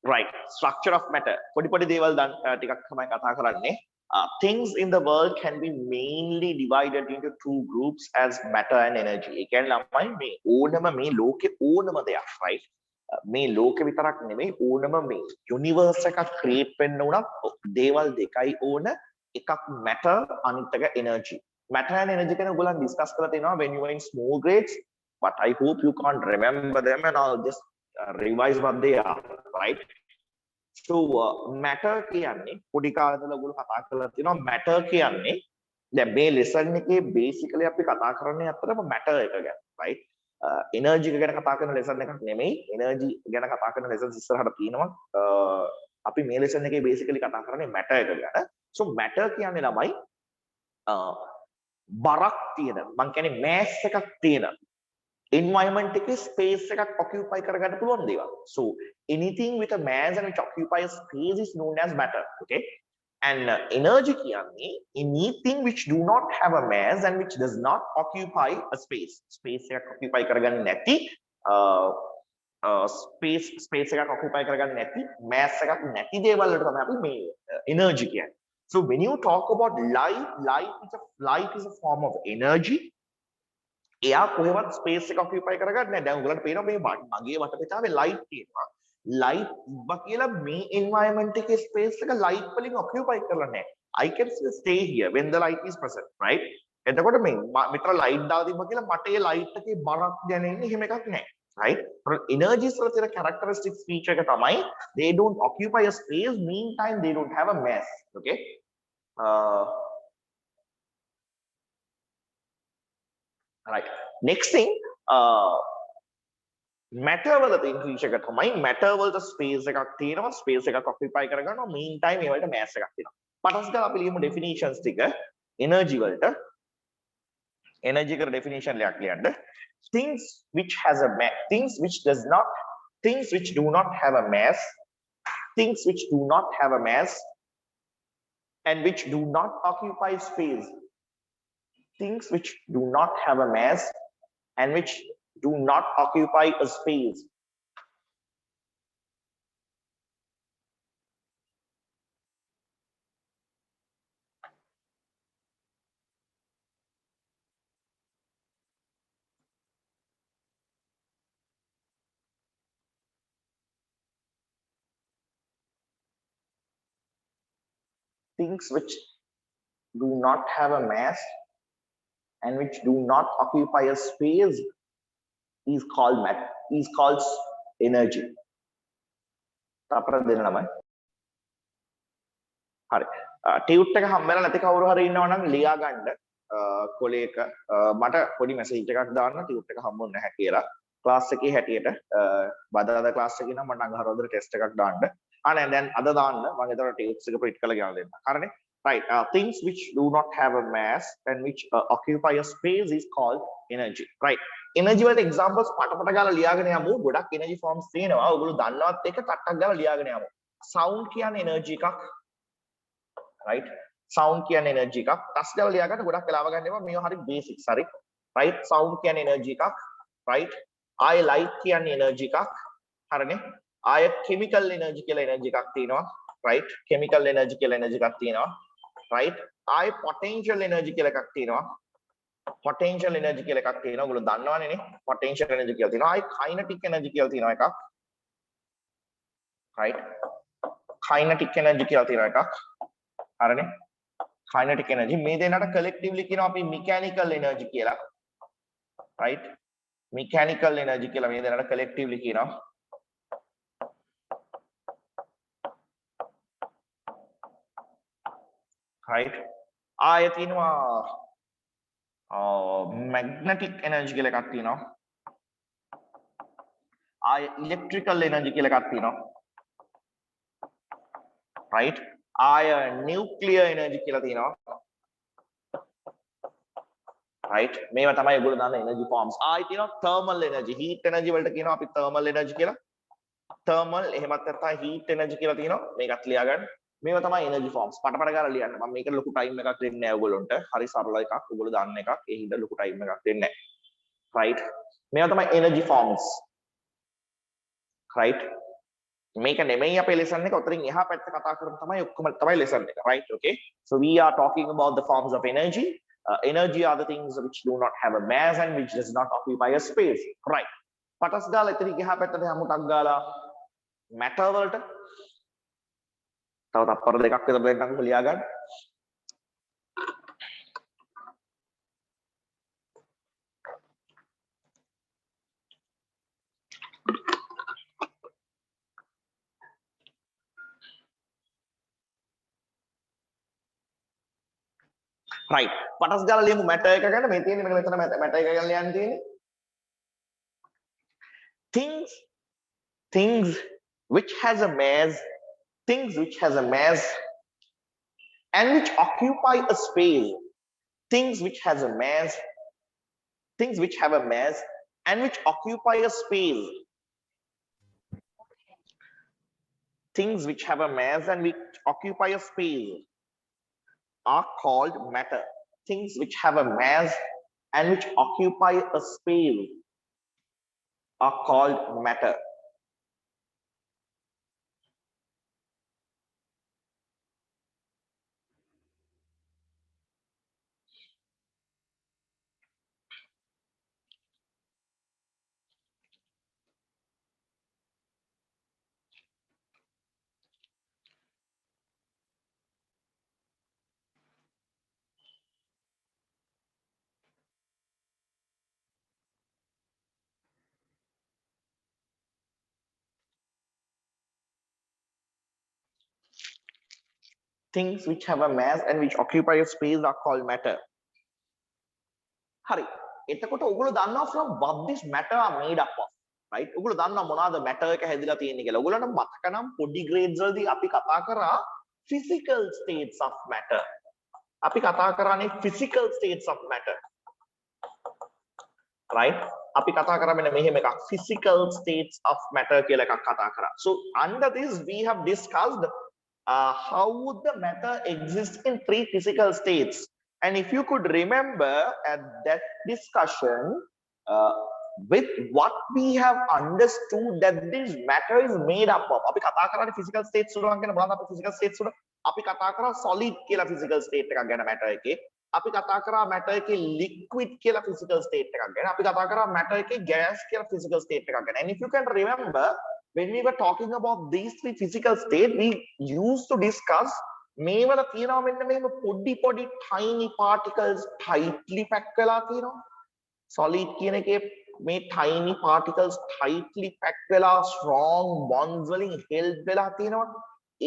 right, structure of matter. පොඩි දේවල් ටිකක් තමයි කතා කරන්නේ. Things in the world can be mainly divided into two groups as matter and energy. ඒ කියන්නේ ළමයි මේ ඕනම මේ ලෝකේ ඕනම දෙයක්, right? මේ ලෝකෙ විතරක් නෙමෙයි ඕනම මේ යුනිවර්ස් එකක් ක්‍රියේට් වෙන්න උනත් දේවල් දෙකයි ඕන. එකක් matter අනිත් එක energy. Matter and energy ගැන ඔයගොල්ලන් ඩිස්කස් කරලා තියෙනවා when you were in small grades, but I hope you can't remember them and I'll just revise what they are, right? So matter කියන්නේ පොඩි කාලේ ඉඳලා ඔයගොල්ලෝ කතා කරලා තියෙනවා matter කියන්නේ දැන් මේ lesson එකේ basically අපි කතා කරන්නේ අතරම matter එක ගැන, right? energy එක ගැන කතා කරන lesson එකක් නෙමෙයි, energy ගැන කතා කරන lessons ඉස්සරහට තියෙනවා. අපි මේ lesson එකේ basically කතා කරන්නේ matter එක ගැන. So matter කියන්නේ ළමයි බරක් තියෙන, මං කියන්නේ mass එකක් තියෙන environment එකේ space එකක් occupy කරගන්න පුළුවන් දේවල්. So anything with a mass and which occupy a space is known as matter, okay? And energy කියන්නේ anything which do not have a mass and which does not occupy a space. Space එකක් occupy කරගන්නේ නැති space එකක් occupy කරගන්නේ නැති mass එකක් නැති දේවල් වලට තමයි අපි මේ energy කියන්නේ. So when you talk about light is a form of energy. එයා කොහෙවත් ස්පේස් එක ඔකියුපයි කරගන්නේ නැහැ. දැන් උගලන්ට පේනවා මේ මගේ වටපිටාවේ ලයිට් තියෙනවා. ලයිට් ඉබ්බා කියලා මේ එන්වයරන්මන්ට් එකේ ස්පේස් එක ලයිට් වලින් ඔකියුපයි කරලා නැහැ. I can still stay here when the light is present, right? එතකොට මේ මෙතන ලයිට් දාලා තිබ්බා කියලා මට ඒ ලයිට් එකේ බරක් දැනෙන්නේ එහෙම එකක් නැහැ, right? එනර්ජිස් වල තියෙන characteristics feature එක තමයි they don't occupy a space, meantime they don't have a mass, okay? Right. Next thing, matter වල තියෙන feature එක තමයි matter වලට space එකක් තියෙනවා, space එකක් occupy කරගන්නවා, meantime ඒ වලට mass එකක් තියෙනවා. පටස් ගාලා අපි ලියමු definitions ටික energy වලට. energy කර definition එකක් ලියන්න. things which do not have a mass, things which do not have a mass and which do not occupy space. Things which do not have a mass and which do not occupy a space. Things which do not have a mass and which do not occupy a space is called matter, is called energy. අපර දෙන්න ළමයි. හරි. Tute එක හම්බ වෙලා නැති කවුරු හරි ඉන්නවා නම් ලියා ගන්න කොලේක මට පොඩි මැසේජ් එකක් දාන්න ටියුට් එක හම්බුනේ නැහැ කියලා. ක්ලාස් එකේ හැටියට බදාදා ක්ලාස් එකේ නම් මට අඟහරුවාදා ටෙස්ට් එකක් දාන්න. අනේ දැන් අද දාන්න මම ඒතර ටියුට්ස් එක ප්‍රින්ට් කරලා ගෙනල්ලා දෙන්න. හරිනේ? Right. Things which do not have a mass and which occupy a space is called energy. Right. Energy වලට examples පටපට ගාලා ලියාගෙන යමු. ගොඩක් energy forms තියෙනවා. ඔයගොල්ලෝ දන්නවත් එක ටක්ටක් ගාලා ලියාගෙන යමු. Sound කියන්නේ energy එකක්. Right. Sound කියන්නේ energy එකක්. ටස් ගාලා ලියා ගන්න ගොඩක් වෙලාව ගන්න එපා. මේවා හරි basics හරි. Right. Sound කියන්නේ energy එකක්. Right. I light කියන්නේ energy එකක්. හරිනේ. ආය chemical energy කියලා energy එකක් තියෙනවා. Right. Chemical energy කියලා energy එකක් තියෙනවා. Right. I potential energy කියලා එකක් තියෙනවා. Potential energy කියලා එකක් තියෙනවා. ඔයගොල්ලෝ දන්නවනේ නේ. Potential energy කියලා තියෙනවා. I kinetic energy කියලා තියෙනවා එකක්. Right. Kinetic energy කියලා තියෙනවා එකක්. හරිනේ. Kinetic energy මේ දෙන්නට collectively කියනවා අපි mechanical energy කියලා. Right. Mechanical energy කියලා මේ දෙන්නට collectively කියනවා. Right. ආය තියෙනවා magnetic energy කියලා එකක් තියෙනවා. ආය electrical energy කියලා එකක් තියෙනවා. Right. ආය nuclear energy කියලා තියෙනවා. Right. මේවා තමයි ඔයගොල්ලෝ දන්න energy forms. ආය තියෙනවා thermal energy, heat energy වලට කියනවා අපි thermal energy කියලා. thermal එහෙමත් නැත්නම් heat energy කියලා තියෙනවා. මේකත් ලියා ගන්න. මේවා තමයි energy forms. පටපට ගාලා ලියන්න. මම මේකට ලොකු time එකක් දෙන්නේ නැහැ ඔයගොල්ලන්ට. හරි සරල එකක්. ඔයගොල්ලෝ දන්න එකක්. ඒ හින්දා ලොකු time එකක් දෙන්නේ නැහැ. Right. මේවා තමයි energy forms. Right. මේක නෙමෙයි අපේ lesson එක. උතරින් එහා පැත්ත කතා කරමු තමයි ඔක්කොම තමයි lesson එක. Right? Okay. So we are talking about the forms of energy. Energy are the things which do not have a mass and which does not occupy a space. Right. පටස් ගාලා එතනින් එහා පැත්තට යමු ටක් ගාලා matter වලට. තව තප්පර දෙකක් විතර දෙන්නම්කෝ ලියා ගන්න. Right. පටස් ගාලා ලියමු matter එක ගැන. මේ තියෙන්නේ මෙන්න මෙතන matter එක ගැන ලියන්න තියෙන්නේ. Things which has a mass, things which has a mass and which occupy a space. Things which has a mass, things which have a mass and which occupy a space. Things which have a mass and which occupy a space are called matter. Things which have a mass and which occupy a space are called matter. Things which have a mass and which occupy a space are called matter. හරි. එතකොට ඔයගොල්ලෝ දන්නවා from what this matter are made up of. Right? ඔයගොල්ලෝ දන්නවා මොනවාද matter එක හැදිලා තියෙන්නේ කියලා. ඔයගොල්ලන්ට මතක නම් පොඩි grades වලදී අපි කතා කරා physical states of matter. අපි කතා කරන්නේ physical states of matter. Right? අපි කතා කරා මෙන්න මෙහෙම එකක් physical states of matter කියලා එකක් කතා කරා. So under this we have discussed how would the matter exist in three physical states. And if you could remember at that discussion, with what we have understood that this matter is made up of. අපි කතා කරන්නේ physical states වල ගැන බලන්න අපි physical states වල අපි කතා කරා solid කියලා physical state එකක් ගැන matter එකේ. අපි කතා කරා matter එකේ liquid කියලා physical state එකක් ගැන. අපි කතා කරා matter එකේ gas කියලා physical state එකක් ගැන. And if you can remember, when we were talking about these three physical states, we used to discuss මේවල තියෙනවා මෙන්න මෙහෙම පොඩි tiny particles tightly packed වෙලා තියෙනවා. solid කියන එකේ මේ tiny particles tightly packed වෙලා strong bonds වලින් held වෙලා තියෙනවා.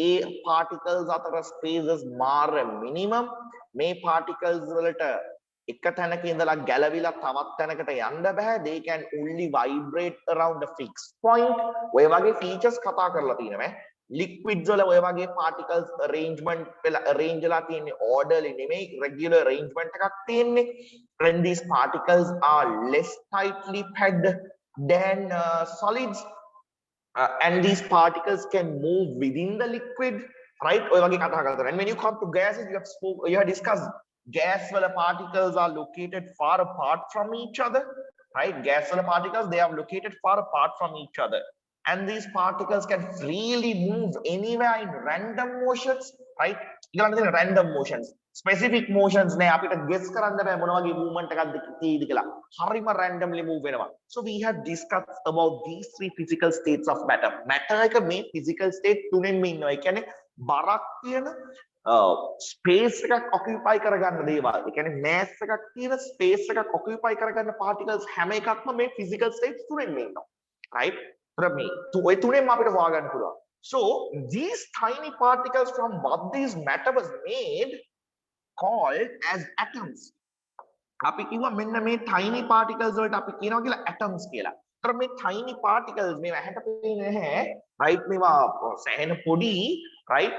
ඒ particles අතර spaces මාර minimum. මේ particles වලට එක තැනක ඉඳලා ගැලවිලා තවත් තැනකට යන්න බෑ. They can only vibrate around a fixed point. ඔය වගේ features කතා කරලා තියෙනවා. liquids වල ඔය වගේ particles arrangement වෙලා arrange වෙලා තියෙන්නේ orderly නෙමෙයි regular arrangement එකක් තියෙන්නේ. And these particles are less tightly packed than solids. And these particles can move within the liquid, right? ඔය වගේ කතා කරලා. And when you come to gases, you have discussed gas wala particles are located far apart from each other, right? Gas wala particles, they are located far apart from each other. And these particles can freely move anywhere in random motions, right? Random motions. Specific motions ne apita guess කරන්න බෑ මොන වගේ movement එකක්ද තියෙයිද කියලා. හරිම randomly move වෙනවා. So we have discussed about these three physical states of matter. Matter එක මේ physical state තුනෙන්ම ඉන්නවා. ඒ කියන්නේ බරක් තියෙන space එකක් occupy කරගන්න දේවල්. ඒ කියන්නේ mass එකක් තියෙන space එකක් occupy කරගන්න particles හැම එකක්ම මේ physical states තුනෙන්ම ඉන්නවා. Right? ඔය තුනෙන්ම අපිට හොයාගන්න පුළුවන්. So these tiny particles from what this matter was made called as atoms. අපි කිව්වා මෙන්න මේ tiny particles වලට අපි කියනවා කියලා atoms කියලා. ඒතර මේ tiny particles මේවා ඇහැට පේන්නේ නැහැ. right මේවා සෑහෙන පොඩි right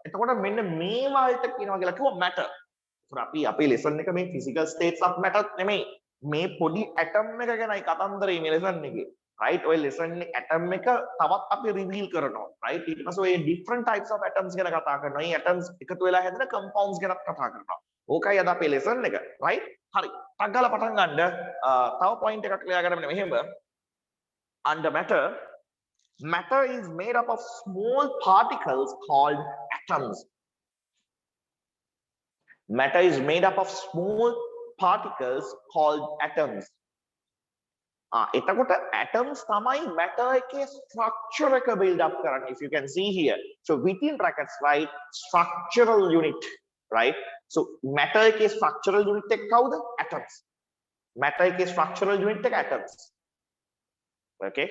එතකොට මෙන්න මේ වලට කියනවා කියලා කිව්වා matter. ඒතර අපි අපේ lesson එක මේ physical states of matter නෙමෙයි. මේ පොඩි atom එක ගැනයි කතන්දරේ මේ lesson එකේ. right ඔය lesson එක atom එක තවත් අපි reveal කරනවා. right ඊට පස්සේ ඔය different types of atoms ගැන කතා කරනවා. මේ atoms එකතු වෙලා හැදෙන compounds ගැන කතා කරනවා. ඕකයි අද අපේ lesson එක. right හරි. ටක් ගාලා පටන් ගන්න. තව point එකක් ලියා ගන්න මෙහෙම. Under matter Matter is made up of small particles called atoms. Matter is made up of small particles called atoms. එතකොට atoms තමයි matter එකේ structure එක build up කරන්නේ. If you can see here, so within brackets, right, structural unit, right? So matter එකේ structural unit එක කවුද? Atoms. Matter එකේ structural unit එක atoms. Okay,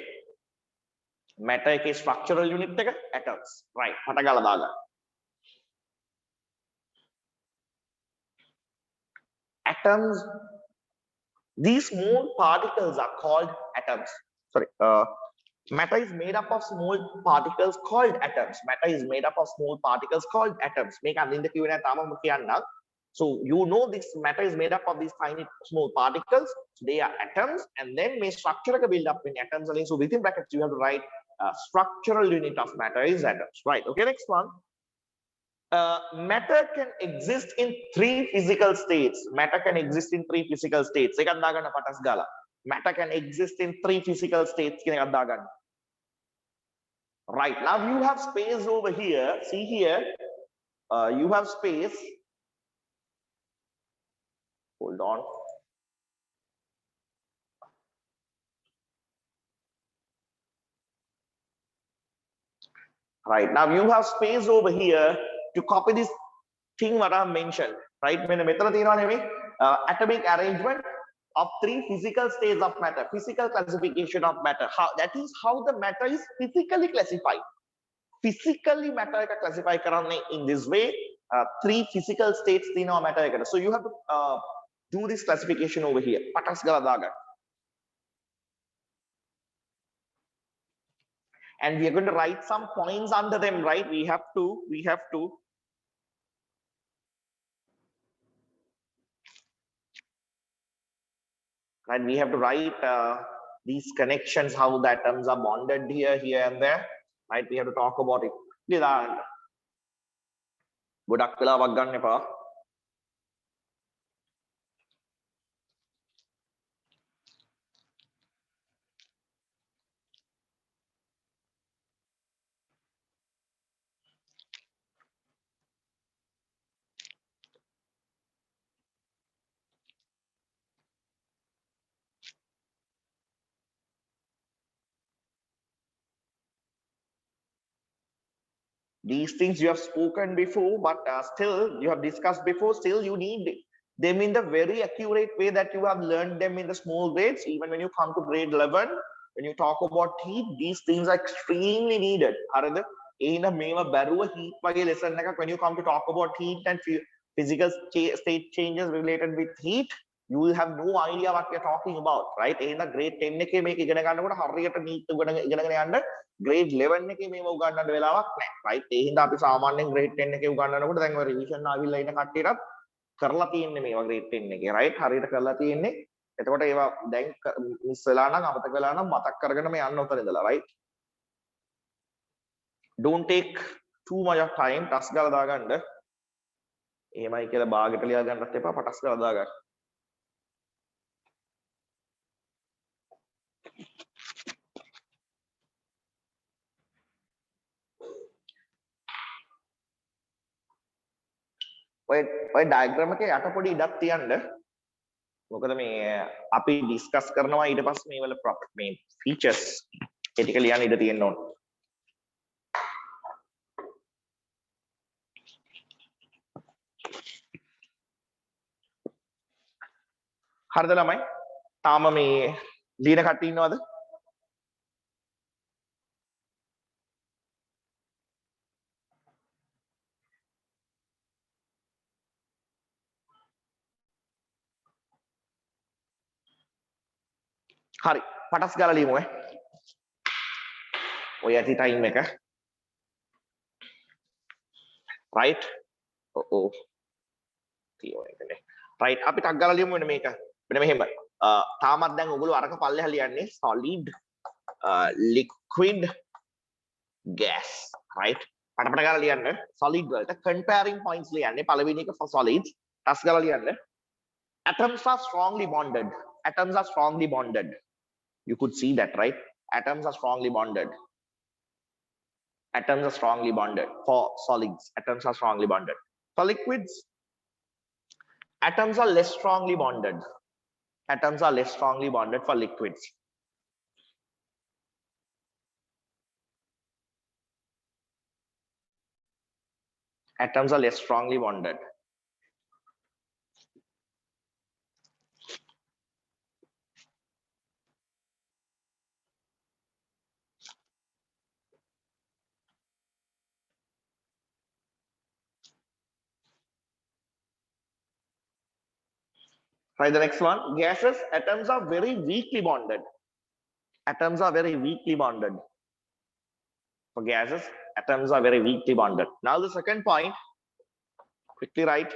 matter එකේ structural unit එක atoms, right? මට ගාලා දාගන්න. Atoms, these small particles are called atoms. Sorry, matter is made up of small particles called atoms. Matter is made up of small particles called atoms. මේක අඳින්න කිව්වේ නැහැ තාම කියන්නම්. So you know this matter is made up of these tiny small particles. They are atoms, and then may structure එක build up in atoms. So within brackets you have to write structural unit of matter is atoms. Right. Okay. Next one. Matter can exist in 3 physical states. Matter can exist in 3 physical states. එකක් දාගන්න පටස් ගාලා. Matter can exist in 3 physical states කියන එකක් දාගන්න. Right, now you have space over here. See here, you have space. Hold on. Right, now you have space over here to copy this thing what I mentioned. Right, මෙන්න මෙතන තියෙනවා නෙමෙයි atomic arrangement of 3 physical states of matter, physical classification of matter. How that is how the matter is physically classified. Physically matter එක classify කරන්නේ in this way. 3 physical states තියෙනවා matter එකට. So you have to do this classification over here. පටස් ගාලා දාගන්න. And we are going to write some points under them, right? We have to and we have to write these connections, how the atoms are bonded here and there, right? We have to talk about it. ගොඩක් වෙලාවක් ගන්න එපා. These things you have spoken before, but still you have discussed before. Still you need them in the very accurate way that you have learned them in the small grades. Even when you come to grade 11, when you talk about heat, these things are extremely needed. When you come to talk about heat and physical state changes related with heat, you will have no idea what you're talking about, right? In the grade 10 එකේ මේක ඉගෙන ගන්නකොට හරියට නීත් ඉගෙනගෙන යන්න grade 11 එකේ මේව උගන්වන්න වෙලාවක් නැහැ, right? ඒ හින්දා අපි සාමාන්‍යයෙන් grade 10 එකේ උගන්වනකොට දැන් ඔය revision ආවිල්ලා ඉන්න කට්ටියටත් කරලා තියෙන්නේ මේවා grade 10 එකේ, right? හරියට කරලා තියෙන්නේ. එතකොට ඒවා දැන් මිස් වෙලා නම් අමතක වෙලා නම් මතක් කරගෙන මේ යන්න උතන ඉඳලා, right? Don't take too much of time. ටස් ගාලා දාගන්න. එහෙමයි කියලා බාගෙට ලියා ගන්නත් එපා, පටස් ගාලා දාගන්න. ඔය ඩයග්‍රෑම් එකේ යට පොඩි ඉඩක් තියන්න. මොකද මේ අපි ඩිස්කස් කරනවා ඊට පස්සේ මේවල ප්‍රොපර්ටි මේ ෆීචර්ස් ඒ ටික ලියන්න ඉඩ තියෙන්න ඕන. හරිද ළමයි? තාම මේ ලියන කට්ටිය ඉන්නවද? හරි, පටස් ගාලා ලියමු ඈ. ඔය ඇති ටයිම් එක. right? ඔව්. තියෝ එකනේ. right, අපි ටක් ගාලා ලියමු මෙන්න මේක. මෙන්න මෙහෙම. තාමත් දැන් ඔයගොල්ලෝ අරක පල්ලෙහා ලියන්නේ solid, liquid, gas, right? පටපට ගාලා ලියන්න solid වලට comparing points ලියන්නේ පළවෙනි එක for solids. ටස් ගාලා ලියන්න. Atoms are strongly bonded. Atoms are strongly bonded. You could see that, right? Atoms are strongly bonded. Atoms are strongly bonded. For solids, atoms are strongly bonded. For liquids, atoms are less strongly bonded. Atoms are less strongly bonded for liquids. Atoms are less strongly bonded. Right, the next one. Gases, atoms are very weakly bonded. Atoms are very weakly bonded. For gases, atoms are very weakly bonded. Now the second point, quickly write.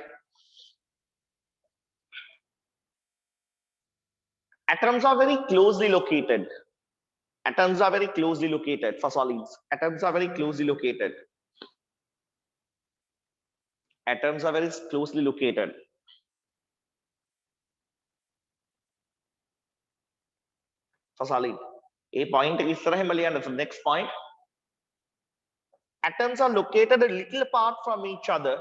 Atoms are very closely located. Atoms are very closely located for solids. Atoms are very closely located. Atoms are very closely located. For solid. A point is the next point. Atoms are located a little apart from each other.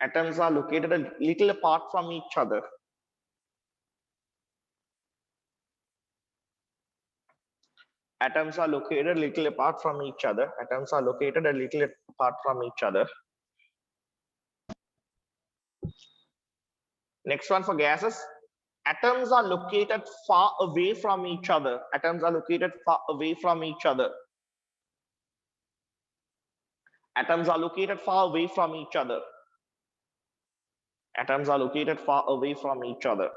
Atoms are located a little apart from each other. Atoms are located a little apart from each other. Atoms are located a little apart from each other. Next one for gases. Atoms are located far away from each other. Atoms are located far away from each other. Atoms are located far away from each other. Atoms are located far away from each other.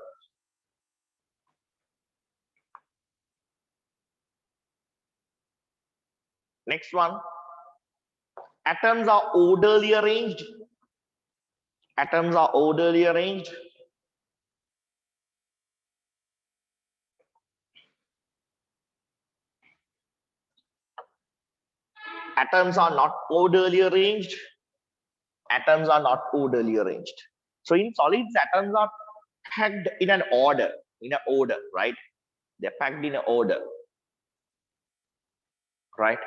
Next one. Atoms are orderly arranged. Atoms are orderly arranged. Atoms are not orderly arranged. Atoms are not orderly arranged. So in solids, atoms are packed in an order, right? They're packed in an order, right?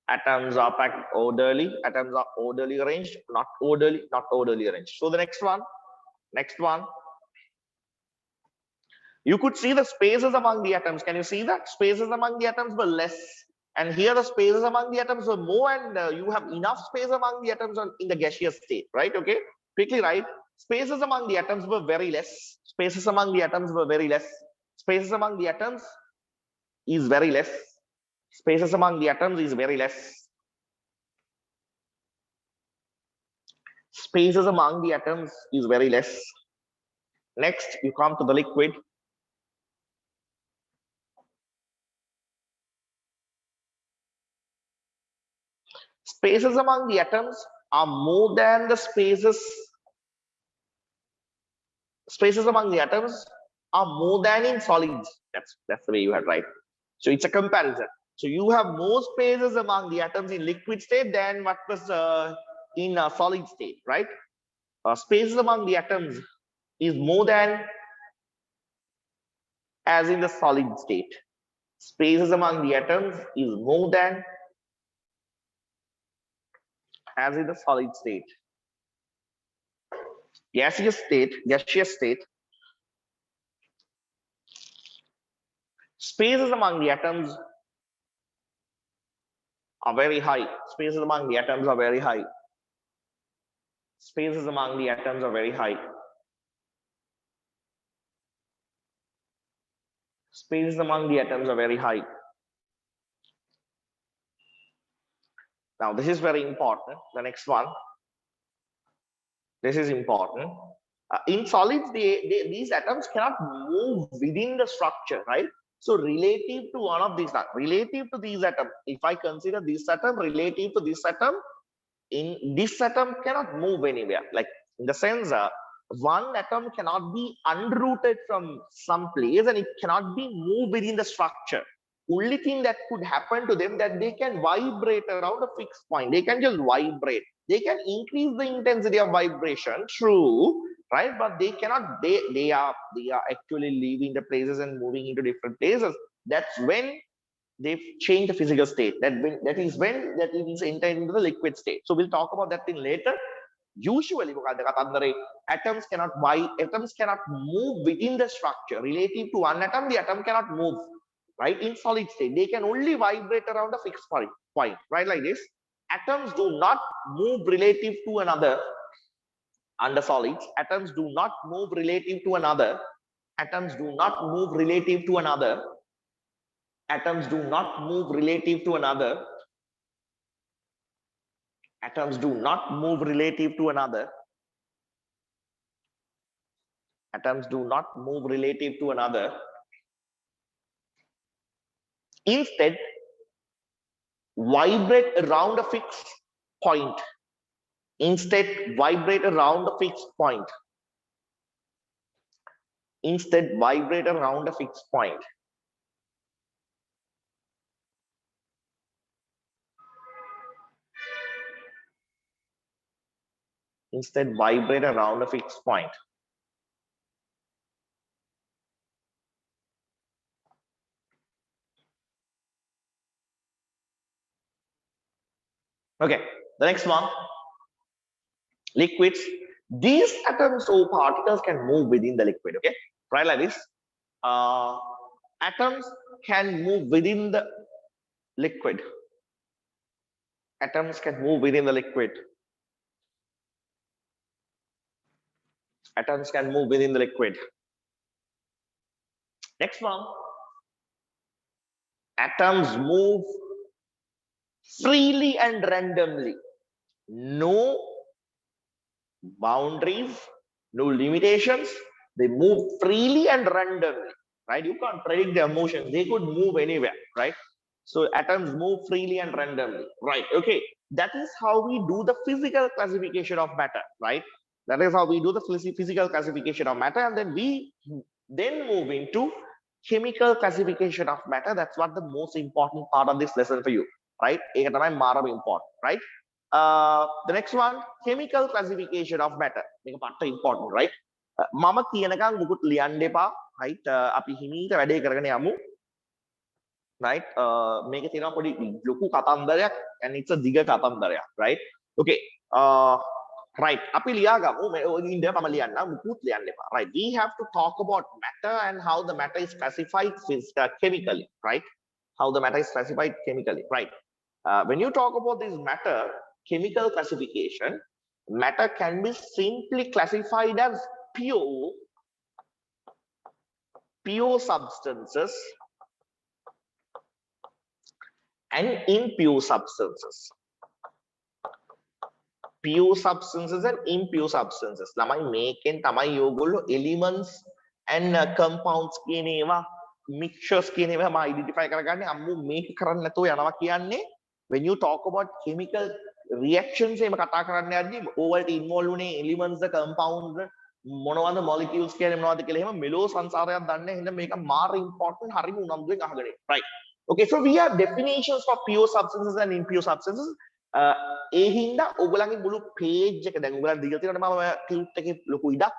Atoms are packed orderly. Atoms are orderly arranged, not orderly arranged. So the next one. You could see the spaces among the atoms. Can you see that? Spaces among the atoms were less. And here the spaces among the atoms were more, and you have enough space among the atoms in the gaseous state, right? Okay, quickly write. Spaces among the atoms were very less. Spaces among the atoms were very less. Spaces among the atoms is very less. Spaces among the atoms is very less. Spaces among the atoms is very less. Next, you come to the liquid. Spaces among the atoms are more than the spaces among the atoms are more than in solids. That's the way you had right. So it's a comparison. So you have more spaces among the atoms in liquid state than what was in a solid state, right? Spaces among the atoms is more than as in the solid state. Spaces among the atoms is more than as in the solid state. Gaseous state, spaces among the atoms are very high. Spaces among the atoms are very high. Spaces among the atoms are very high. Spaces among the atoms are very high. Now, this is very important. The next one. This is important. In solids, these atoms cannot move within the structure, right? So relative to one of these, relative to these atoms, if I consider this atom relative to this atom, in this atom cannot move anywhere. Like in the sense, one atom cannot be unrooted from some place and it cannot be moved within the structure. Only thing that could happen to them that they can vibrate around a fixed point. They can just vibrate. They can increase the intensity of vibration, true, right? But they cannot. They are actually leaving the places and moving into different places. That's when they change the physical state. That is when that is entered into the liquid state. So we'll talk about that thing later. Usually, atoms cannot move within the structure. Relative to one atom, the atom cannot move, right? In solid state, they can only vibrate around a fixed point, right? Like this. Atoms do not move relative to another under solids. Atoms do not move relative to another. Atoms do not move relative to another. Atoms do not move relative to another. Atoms do not move relative to another. Atoms do not move relative to another. Instead, vibrate around a fixed point. Instead, vibrate around a fixed point. Instead, vibrate around a fixed point. Instead, vibrate around a fixed point. Okay, the next one. Liquids. These atoms or particles can move within the liquid. Okay, right like this. Atoms can move within the liquid. Atoms can move within the liquid. Atoms can move within the liquid. Next one. Atoms move freely and randomly. No boundaries, no limitations. They move freely and randomly, right? You can't predict their motion. They could move anywhere, right? So atoms move freely and randomly, right? Okay, that is how we do the physical classification of matter, right? That is how we do the physical classification of matter, and then we then move into chemical classification of matter. That's what the most important part of this lesson for you, right? ඒක තමයි මාරම important, right? The next one, chemical classification of matter. මේක පට්ට important, right? මම කියනකම් මුකුත් ලියන්න එපා, right? අපි හිමීට වැඩේ කරගෙන යමු. Right? මේක තියෙනවා පොඩි ලොකු කතන්දරයක් and it's a දිග කතන්දරයක්, right? Okay. Right. අපි ලියාගමු. ඉන්දිය මම ලියන්නම් මුකුත් ලියන්න එපා. Right. We have to talk about matter and how the matter is classified chemically, right? How the matter is classified chemically, right? When you talk about this matter chemical classification, matter can be simply classified as pure substances and impure substances. Pure substances and impure substances. ළමයි මේකෙන් තමයි ඔයගොල්ලෝ elements and compounds කියන ඒවා mixtures කියන ඒවා මම identify කරගන්නේ. අම්මු මේක කරන්න නැතුව යනවා කියන්නේ when you talk about chemical reactions එහෙම කතා කරන්න යද්දී ඕවලට involve උනේ elements compounds මොනවද molecules කියන්නේ මොනවද කියලා එහෙම මෙලෝ සංසාරයක් දන්නේ. එහෙනම් මේක මාර important හරිම උනන්දුවෙන් අහගෙන ඉන්න. Right. Okay, so we have definitions for pure substances and impure substances. ඒ හින්දා ඔයගලගේ මුළු page එක දැන් ඔයගලන් දීලා තියෙනවා මම ටියුට් එකේ ලොකු ඉඩක්,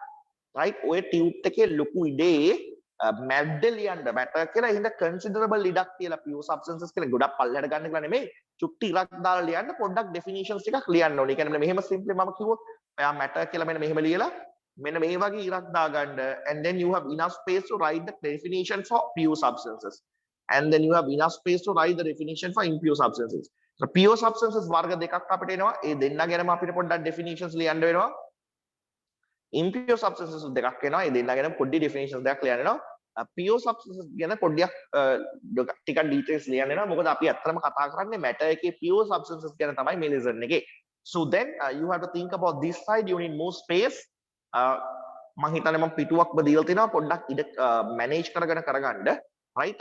right? ඔය ටියුට් එකේ ලොකු ඉඩේ මැද්ද ලියන්න matter කියලා. ඒ හින්දා considerable ඉඩක් කියලා pure substances කියලා ගොඩක් පල්ලෙහාට ගන්න කියලා නෙමෙයි. චුට්ටි ඉලක් දාලා ලියන්න පොඩ්ඩක් definitions ටිකක් ලියන්න ඕනේ. ඒ කියන්නේ මෙහෙම simply මම කිව්වොත් ඔයා matter කියලා මෙන්න මෙහෙම ලියලා මෙන්න මේ වගේ ඉලක් දාගන්න, and then you have enough space to write the definition for pure substances. And then you have enough space to write the definition for impure substances. So pure substances වර්ග දෙකක් අපිට එනවා. ඒ දෙන්නගෙනම අපිට පොඩ්ඩක් definitions ලියන්න වෙනවා. Impure substances දෙකක් එනවා. ඒ දෙන්නගෙනම පොඩි definitions දෙකක් ලියන්න වෙනවා. Pure substances ගැන පොඩ්ඩක් ටිකක් details ලියන්න වෙනවා. මොකද අපි අත්‍තරම කතා කරන්නේ matter එකේ pure substances ගැන තමයි මේ lesson එකේ. So then you have to think about this side. You need more space. මම හිතන්නේ මම පිටුවක්ම දීලා තිනවා පොඩ්ඩක් ඉඩ manage කරගන්න, right?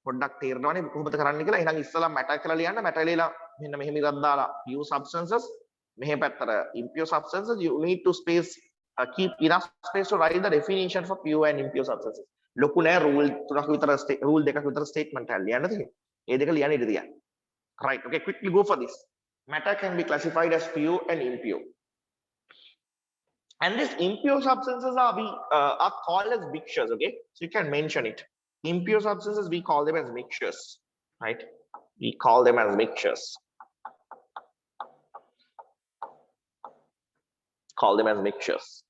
පොඩ්ඩක් තේරෙනවනේ කොහොමද කරන්න කියලා. එහෙනම් ඉස්සලා matter කියලා ලියන්න. matter ලියලා මෙන්න මෙහෙම ඉරක් දාලා pure substances, මෙහෙ පැත්තට impure substances. You need to keep enough space to write the definition for pure and impure substances. ලොකු නෑ rule තුනක් විතර rule දෙකක් විතර statement එකක් ලියන්න තියෙන්නේ. ඒ දෙක ලියන්න ඉඩ තියන්න. Right. Okay, quickly go for this. Matter can be classified as pure and impure. And these impure substances are called as mixtures. Okay, so you can mention it. Impure substances we call them as mixtures. right? We call them as mixtures. Call them as mixtures.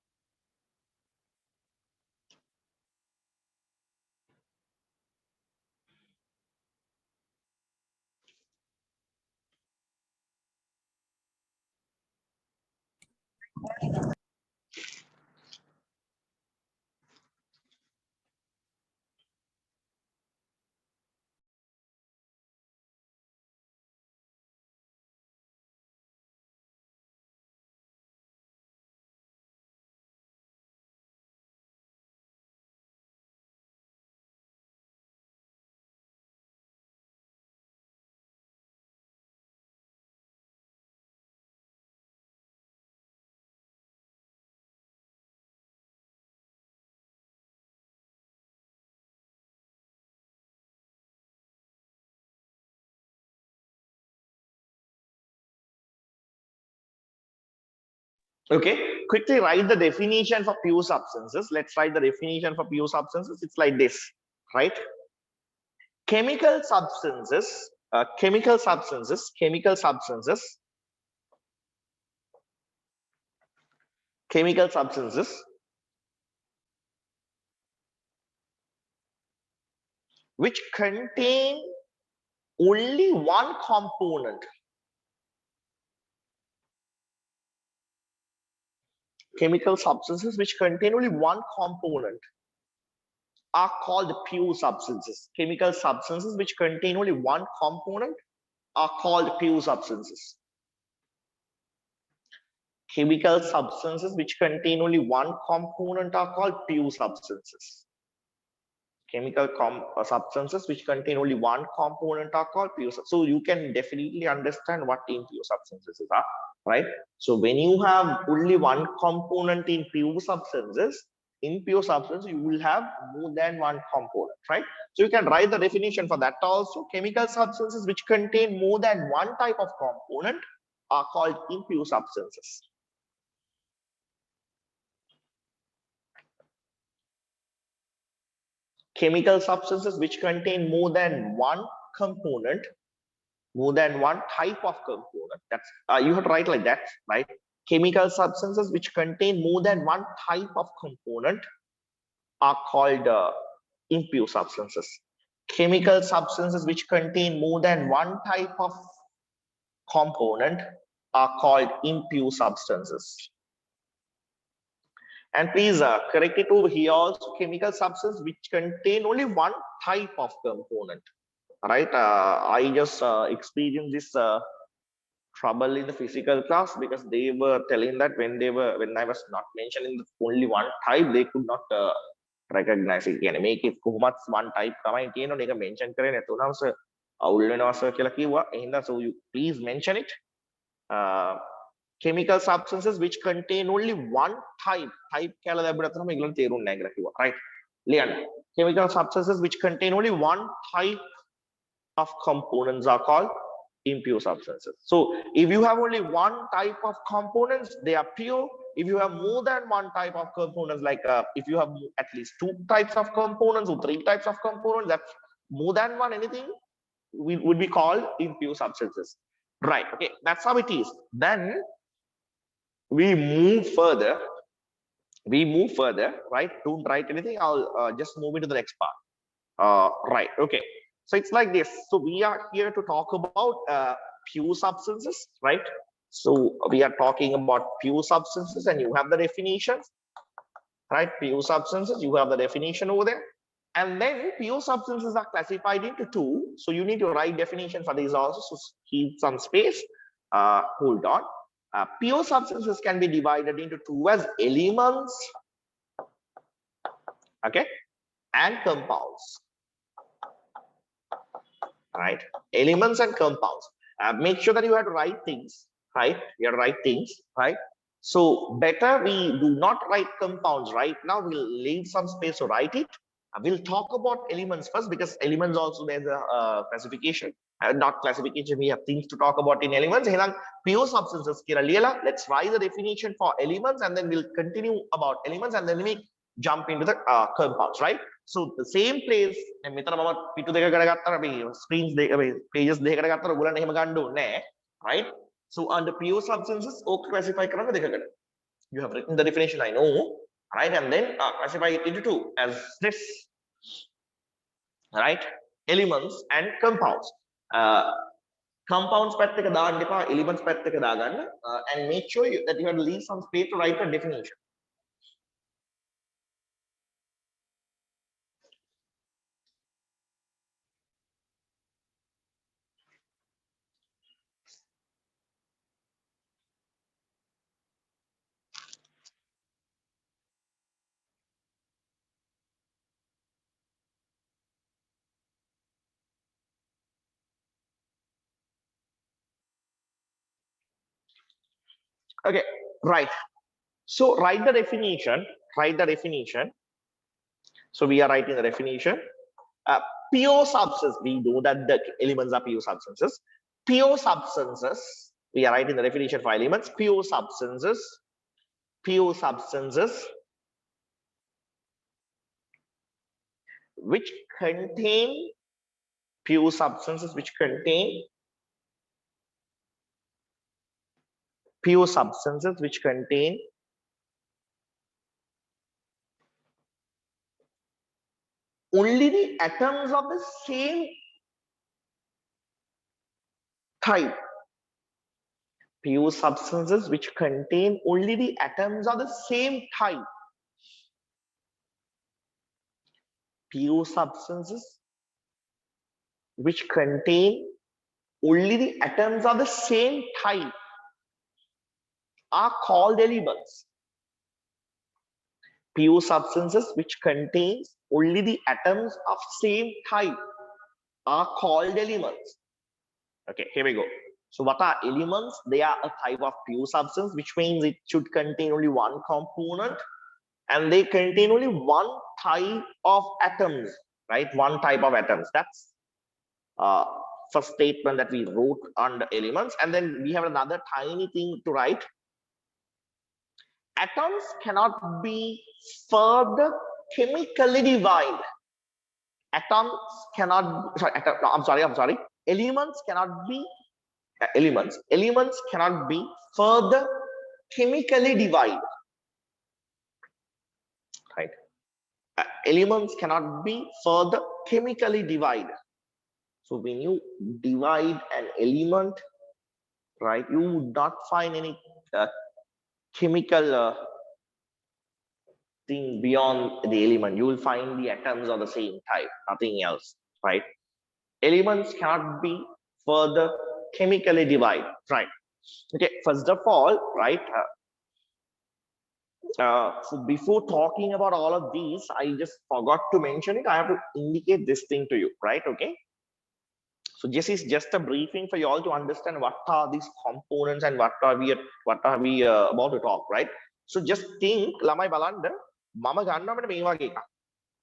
Okay, quickly write the definition for pure substances. Let's write the definition for pure substances. It's like this, right? Chemical substances, chemical substances, chemical substances, chemical substances which contain only one component. Chemical substances which contain only one component are called pure substances. Chemical substances which contain only one component are called pure substances. Chemical substances which contain only one component are called pure substances. Chemical substances which contain only one component are called pure. So you can definitely understand what impure substances are, right? So when you have only one component in pure substances, you will have more than one component, right? So you can write the definition for that also. Chemical substances which contain more than one type of component are called impure substances. Chemical substances which contain more than one component, more than one type of component. That's you have to write like that, right? Chemical substances which contain more than one type of component are called impure substances. Chemical substances which contain more than one type of component are called impure substances. And please correct it over here also, chemical substance which contain only one type of component, right? I just experienced this trouble in the physical class because they were telling that when I was not mentioning only one type, they could not recognize it. කියන්නේ මේකේ කොහොමත් one type තමයි තියෙනවා. ඒක mention කරේ නැතුණම sir අවුල් වෙනවා sir කියලා කිව්වා. එහෙනම් so you please mention it. Chemical substances which contain only one type කියලා ලැබුණා තමයි ඒගොල්ලන් තේරුම් නැහැ කියලා කිව්වා, right? ලියන්න. Chemical substances which contain only one type of components are called impure substances. So if you have only one type of components, they are pure. If you have more than one type of components, like if you have at least two types of components or three types of components, that's more than one, anything would be called impure substances, right? Okay, that's how it is. Then we move further, right? Don't write anything. I'll just move into the next part. Right, okay. So it's like this. So we are here to talk about pure substances, right? So we are talking about pure substances and you have the definitions, right? Pure substances, you have the definition over there. And then pure substances are classified into two. So you need to write definition for these also. So keep some space. Hold on. Pure substances can be divided into two as elements, okay, and compounds. Right? Elements and compounds. Make sure that you have to write things, right? You have to write things, right? So better we do not write compounds right now. We'll leave some space to write it. We'll talk about elements first because elements also there's a classification. Not classification, we have things to talk about in elements. Pure substances. Let's write the definition for elements and then we'll continue about elements and then we jump into the compounds, right? So the same place and මෙතන මම පිටු දෙකකට ගත්තා අපි screens pages දෙකකට ගත්තා ඔයගොල්ලන් එහෙම ගන්න ඕනේ නැහැ, right? So under pure substances ඕක classify කරන්න දෙකකට. You have written the definition, I know, right? And then classify it into two as this, right? Elements and compounds. Compounds පැත්තක දාන්න එපා, elements පැත්තක දාගන්න, and make sure that you have to leave some space to write the definition. Okay, right. So write the definition. Write the definition. So we are writing the definition. Pure substances. We know that the elements are pure substances. Pure substances. We are writing the definition for elements. Pure substances. Pure substances which contain pure substances which contain pure substances which contain only the atoms of the same type. Pure substances which contain only the atoms of the same type. Pure substances which contain only the atoms of the same type are called elements. Pure substances which contains only the atoms of same type are called elements. Okay, here we go. So what are elements? They are a type of pure substance, which means it should contain only one component and they contain only one type of atoms, right? One type of atoms. That's first statement that we wrote under elements. And then we have another tiny thing to write. Atoms cannot be further chemically divided. Atoms cannot, I'm sorry. Elements cannot be, elements cannot be further chemically divided. Right? Elements cannot be further chemically divided. So when you divide an element, right, you would not find any chemical thing beyond the element. You will find the atoms of the same type, nothing else, right? Elements cannot be further chemically divided, right? Okay, first of all, right, so before talking about all of these, I just forgot to mention it. I have to indicate this thing to you, right? Okay. So this is just a briefing for you all to understand what are these components and what are we about to talk, right? So just think, lamai balanda, mama ganna මෙන්න මේ වගේ එකක්.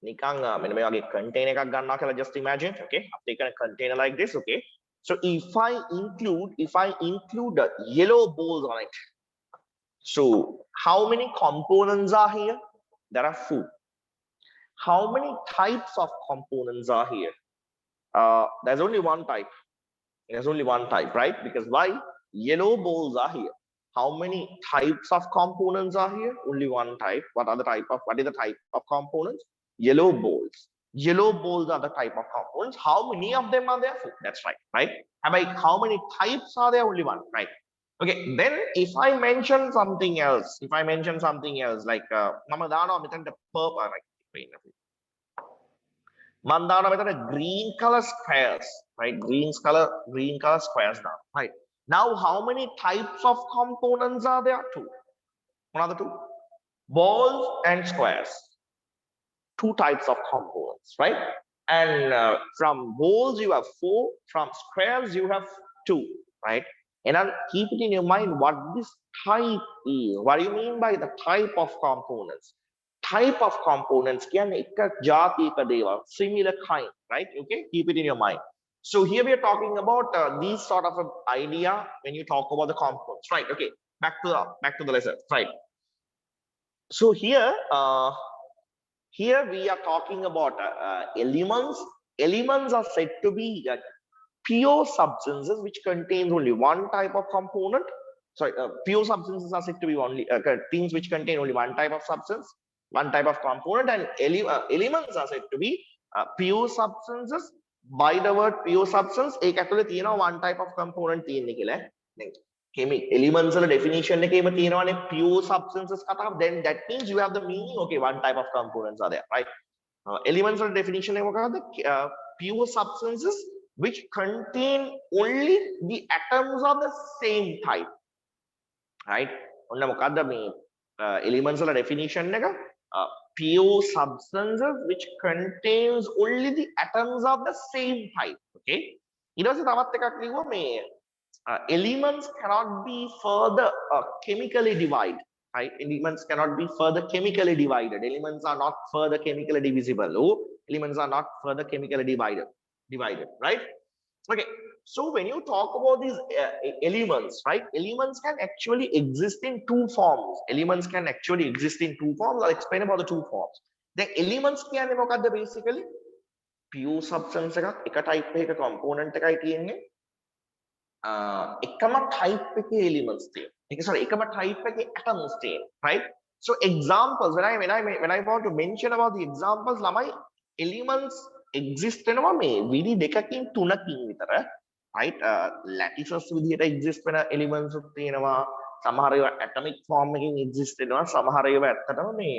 නිකන් මෙන්න මේ වගේ container එකක් ගන්නවා කියලා just imagine, okay? අපි take a container like this, okay? So if I include the yellow balls on it, so how many components are here? There are 4. How many types of components are here? There's only one type. There's only one type, right? Because why? Yellow balls are here. How many types of components are here? Only one type. What is the type of components? Yellow balls. Yellow balls are the type of components. How many of them are there? 4. That's right, right? How many types are there? Only one, right? Okay, then if I mention something else, like Mamadana metan the purple, like Mandana metan green color squares, right? Green color squares now, right? Now, how many types of components are there? 2. What are the 2? Balls and squares. 2 types of components, right? And from balls you have 4, from squares you have 2, right? And I'll keep it in your mind what this type is. What do you mean by the type of components? Type of components can similar kind, right? Okay, keep it in your mind. So here we are talking about these sort of an idea when you talk about the components, right? Okay, back to the lesson, right? So here Here we are talking about elements. Elements are said to be pure substances which contains only one type of component. Sorry, pure substances are said to be only things which contain only one type of substance, one type of component, and elements are said to be pure substances. By the word pure substance, ඒක ඇතුලේ තියෙනවා one type of component තියෙන්නේ කියලා. දැන් chemic elements වල definition එකේම තියෙනවානේ pure substances කතාව. Then that means you have the meaning, okay, one type of components are there, right? Elements වල definition එක මොකක්ද? Pure substances which contain only the atoms of the same type, right? ඔන්න මොකද්ද මේ elements වල definition එක? Pure substances which contains only the atoms of the same type, okay? ඊට පස්සේ තවත් එකක් කිව්වා මේ elements cannot be further chemically divided, right? Elements cannot be further chemically divided. Elements are not further chemically divisible. Oh, elements are not further chemically divided, right? Okay, so when you talk about these elements, right? Elements can actually exist in two forms. Elements can actually exist in two forms. I'll explain about the two forms. The elements කියන්නේ මොකද්ද basically? Pure substance එක type එකක component එකයි තියෙන්නේ. එකම type එකේ elements තියෙනවා. Sorry, එකම type එකේ atoms තියෙනවා, right? So examples, when I want to mention about the examples, ළමයි elements exist වෙනවා මේ විදි දෙකකින් තුනකින් විතර, right? Lattices විදිහට exist වෙන elements උත් තියෙනවා. සමහර ඒවා atomic form එකකින් exist වෙනවා. සමහර ඒවා ඇත්තටම මේ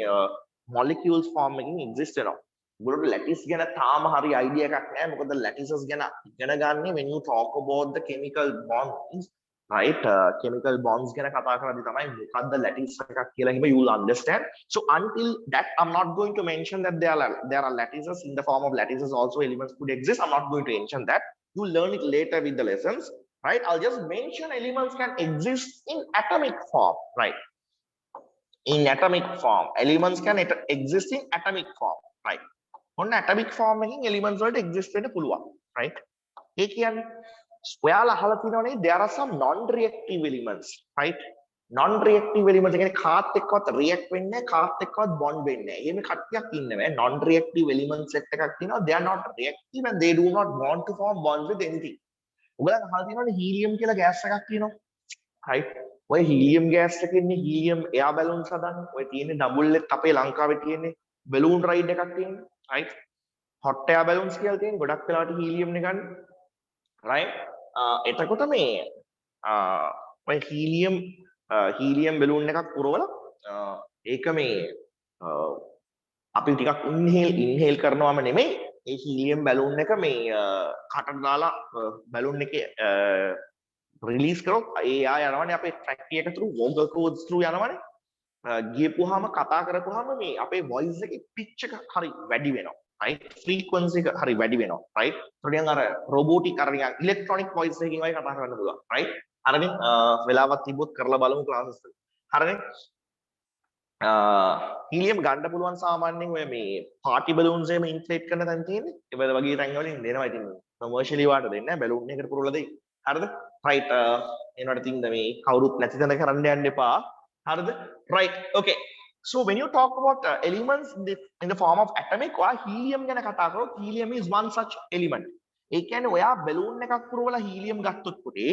molecules form එකකින් exist වෙනවා. ඔයගොල්ලෝ lattice ගැන තාම හරි idea එකක් නැහැ. මොකද lattices ගැන ඉගෙන ගන්න when you talk about the chemical bonds, right? Chemical bonds ගැන කතා කරද්දී තමයි මොකද්ද lattice එකක් කියලා හිම you will understand. So until that I'm not going to mention that there are lattices. In the form of lattices also elements could exist. I'm not going to mention that. You learn it later with the lessons, right? I'll just mention elements can exist in atomic form, right? In atomic form, elements can exist in atomic form, right? On atomic form එකකින් elements වලට exist වෙන්න පුළුවන්, right? ඒ කියන්නේ ඔයාලා අහලා තියෙනවනේ there are some non-reactive elements, right? Non-reactive elements කියන්නේ කාත් එක්කවත් react වෙන්නේ නැහැ, කාත් එක්කවත් bond වෙන්නේ නැහැ. එහෙම කට්ටියක් ඉන්නවා. Non-reactive elements set එකක් තියෙනවා. They are not reactive and they do not want to form bonds with anything. ඔයගොල්ලෝ අහලා තියෙනවනේ helium කියලා gas එකක් තියෙනවා, right? ඔය helium gas එකකින්නේ helium air balloons හදන්නේ. ඔය තියෙන්නේ double එක අපේ ලංකාවේ තියෙන්නේ balloon ride එකක් තියෙන්නේ, right? Hot air balloons කියලා තියෙන්නේ ගොඩක් වෙලාවට helium නේ ගන්න, right? එතකොට මේ ඔය helium balloon එකක් පුරවලා ඒක මේ අපි ටිකක් inhale කරනවාම නෙමෙයි ඒ helium balloon එක මේ කටට දාලා balloon එකේ release කරොත් ඒ යනවනේ අපේ trachea එක through vocal cords through යනවනේ ගියපුවාම කතා කරපුවාම මේ අපේ voice එකේ pitch එක හරි වැඩි වෙනවා, right? Frequency එක හරි වැඩි වෙනවා, right? ඒතකොට අර robotic අර නිකන් electronic voice එකකින් වගේ කතා කරන්න පුළුවන්, right? හරිනේ වෙලාවක් තිබ්බොත් කරලා බලමු classes එක. හරිනේ helium ගන්න පුළුවන් සාමාන්‍යයෙන් ඔය මේ party balloons එහෙම inflate කරන තැන් තියෙන්නේ. ඒ වගේ තැන් වලින් දෙනවා. ඉතින් commercially වාට දෙන්නේ නැහැ. balloon එකකට පුරවලා දෙයි. හරිද? right? එනවට තින්ද මේ කවුරුත් නැති තැන කරන්න යන්න එපා. හරිද? right? okay. So when you talk about elements in the form of atomic, ඔයා helium ගැන කතා කරොත් helium is one such element. ඒ කියන්නේ ඔයා balloon එකක් පුරවලා helium ගත්තොත් පුතේ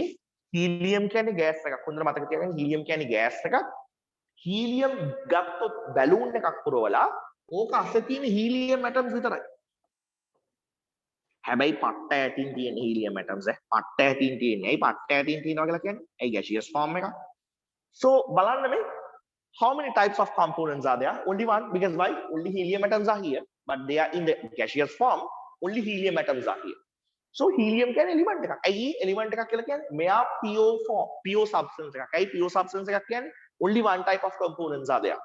helium කියන්නේ gas එකක්. හොඳට මතක තියාගන්න helium කියන්නේ gas එකක්. helium ගත්තොත් balloon එකක් පුරවලා ඕක අස්සේ තියෙන helium atoms විතරයි. හැබැයි පට්ට ඇටින් තියෙන helium atoms පට්ට ඇටින් තියෙන්නේ. ඇයි පට්ට ඇටින් තියෙනවා කියලා කියන්නේ? ඇයි gaseous form එකක්. So බලන්න මේ how many types of components are there? Only one, because why? Only helium atoms are here, but they are in the gaseous form. Only helium atoms are here. So helium කියන්නේ element එකක්. ඇයි element එකක් කියලා කියන්නේ? මෙයා pure form, pure substance එකක්. ඇයි pure substance එකක් කියන්නේ? Only one type of components are there.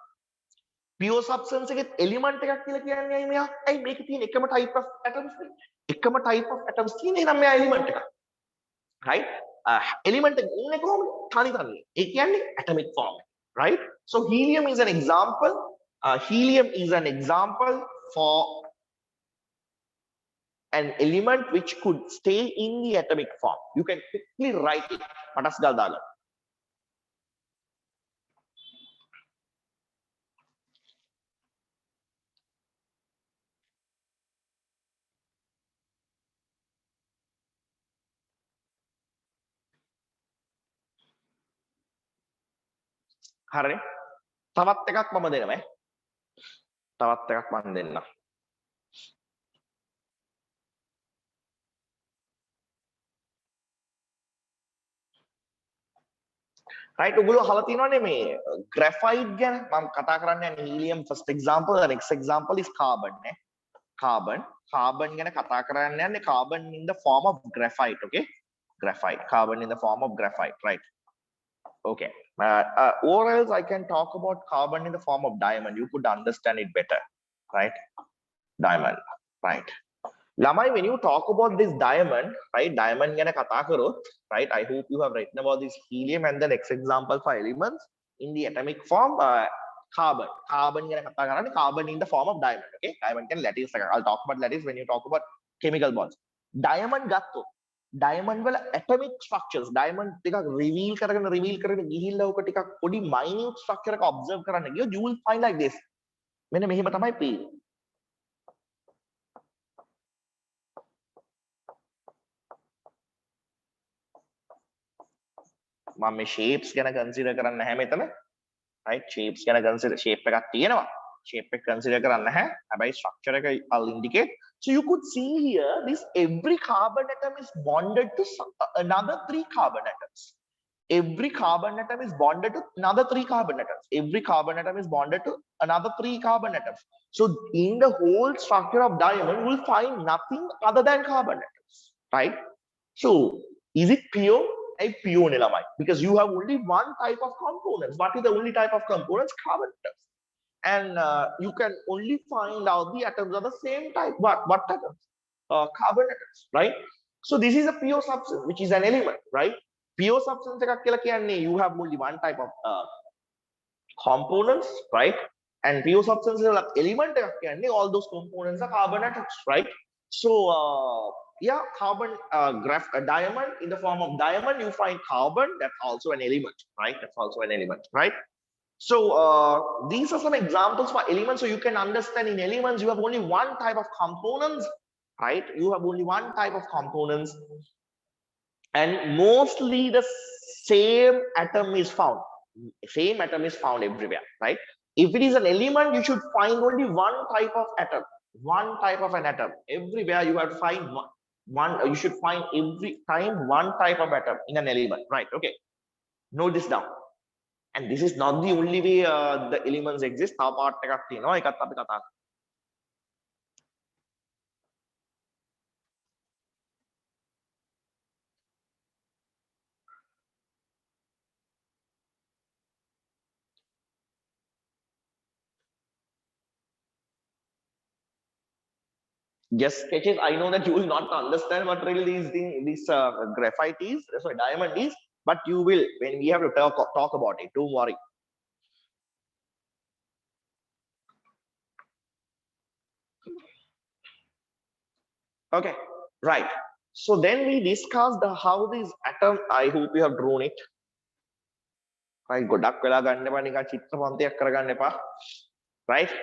Pure substance එකේ element එකක් කියලා කියන්නේ ඇයි මෙයා? ඇයි මේකේ තියෙන එකම type of atoms නේ? එකම type of atoms තියෙන නම් මෙයා element එකක්. Right? Element එක ඉන්නේ කොහොමද? තනි. ඒ කියන්නේ atomic form. Right? So helium is an example. Helium is an example for an element which could stay in the atomic form. You can quickly write it. Patas gal daga. හරිනේ. තවත් එකක් මම දෙනවා. තවත් එකක් මම දෙන්නම්. right ඔගොල්ලෝ අහලා තියෙනවනේ මේ graphite ගැන මම කතා කරන්න යන්නේ helium first example and next example is carbon නේ. carbon ගැන කතා කරන්න යන්නේ carbon in the form of graphite, okay? Graphite, carbon in the form of graphite, right? Okay. Or else I can talk about carbon in the form of diamond. You could understand it better, right? Diamond, right? Lamai, when you talk about this diamond, right? Diamond ගැන කතා කරොත්, right? I hope you have written about this helium and the next example for elements in the atomic form. Carbon. Carbon ගැන කතා කරන්නේ carbon in the form of diamond, okay? Diamond can lattice. I'll talk about lattice when you talk about chemical bonds. Diamond ගත්තොත් diamond වල atomic structures, diamond ටිකක් reveal කරගෙන ගිහිල්ලා උක ටිකක් පොඩි minute structure එක observe කරන්න ගියොත් you will find like this. මෙන්න මෙහෙම තමයි පේන්නේ. මම මේ shapes ගැන consider කරන්නේ නැහැ මෙතන, right? Shapes ගැන consider shape එකක් තියෙනවා, shape එක consider කරන්නේ නැහැ, හැබැයි structure එක I'll indicate. So you could see here this every carbon atom is bonded to another 3 carbon atoms. Every carbon atom is bonded to another 3 carbon atoms. Every carbon atom is bonded to another 3 carbon atoms. So in the whole structure of diamond you will find nothing other than carbon atoms, right? So is it pure? Pure nilamai, because you have only one type of components. What is the only type of components? Carbon atoms. And you can only find out the atoms of the same type. What atoms? Carbon atoms, right? So this is a pure substance, which is an element, right? Pure substance එකක් කියලා කියන්නේ you have only one type of components, right? And pure substance element එකක් කියන්නේ all those components are carbon atoms, right? So yeah, carbon diamond, in the form of diamond you find carbon, that's also an element, right? That's also an element, right? So these are some examples for elements, so you can understand in elements you have only one type of components, right? You have only one type of components, and mostly the same atom is found. Same atom is found everywhere, right? If it is an element, you should find only one type of atom, one type of an atom. Everywhere you have to find one, you should find every time one type of atom in an element, right? Okay, note this down. And this is not the only way the elements exist. තව part එකක් තියෙනවා, ඒකත් අපි කතා කරමු. Just sketches. I know that you will not understand what really this graphite is, sorry, diamond is, but you will when we have to talk about it. Don't worry. Okay, right. So then we discussed how this atom. I hope you have drawn it. Right, ගොඩක් වෙලා ගන්න එපා, නිකන් චිත්‍රපන්තියක් කරගන්න එපා. Right.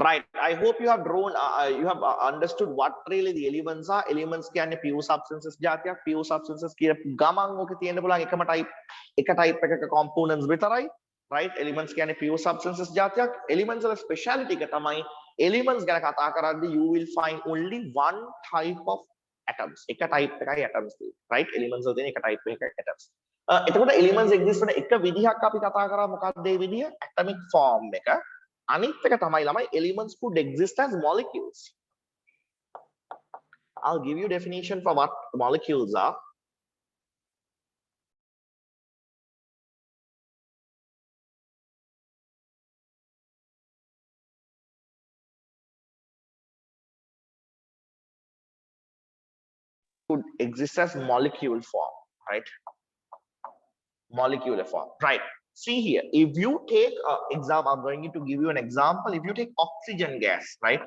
Right. I hope you have drawn, you have understood what really the elements are. Elements කියන්නේ pure substances જાතියක්. Pure substances කියන ගමන් ඔක තියෙන්න පුළුවන් එකම type එකක components විතරයි. Right? Elements කියන්නේ pure substances જાතියක්. Elements වල speciality එක තමයි elements ගැන කතා කරද්දී you will find only one type of atoms. එක type එකයි atoms තියෙන්නේ. Right? Elements වල තියෙන එක type එකයි atoms. එතකොට elements exist වෙන එක විදිහක් අපි කතා කරා, මොකක්ද ඒ විදිහ? Atomic form එක. අනිත් එක තමයි ළමයි elements could exist as molecules. I'll give you definition for what molecules are. Could exist as molecule form, right? Molecular form, right? See here, if you take example, I'm going to give you an example. If you take oxygen gas, right?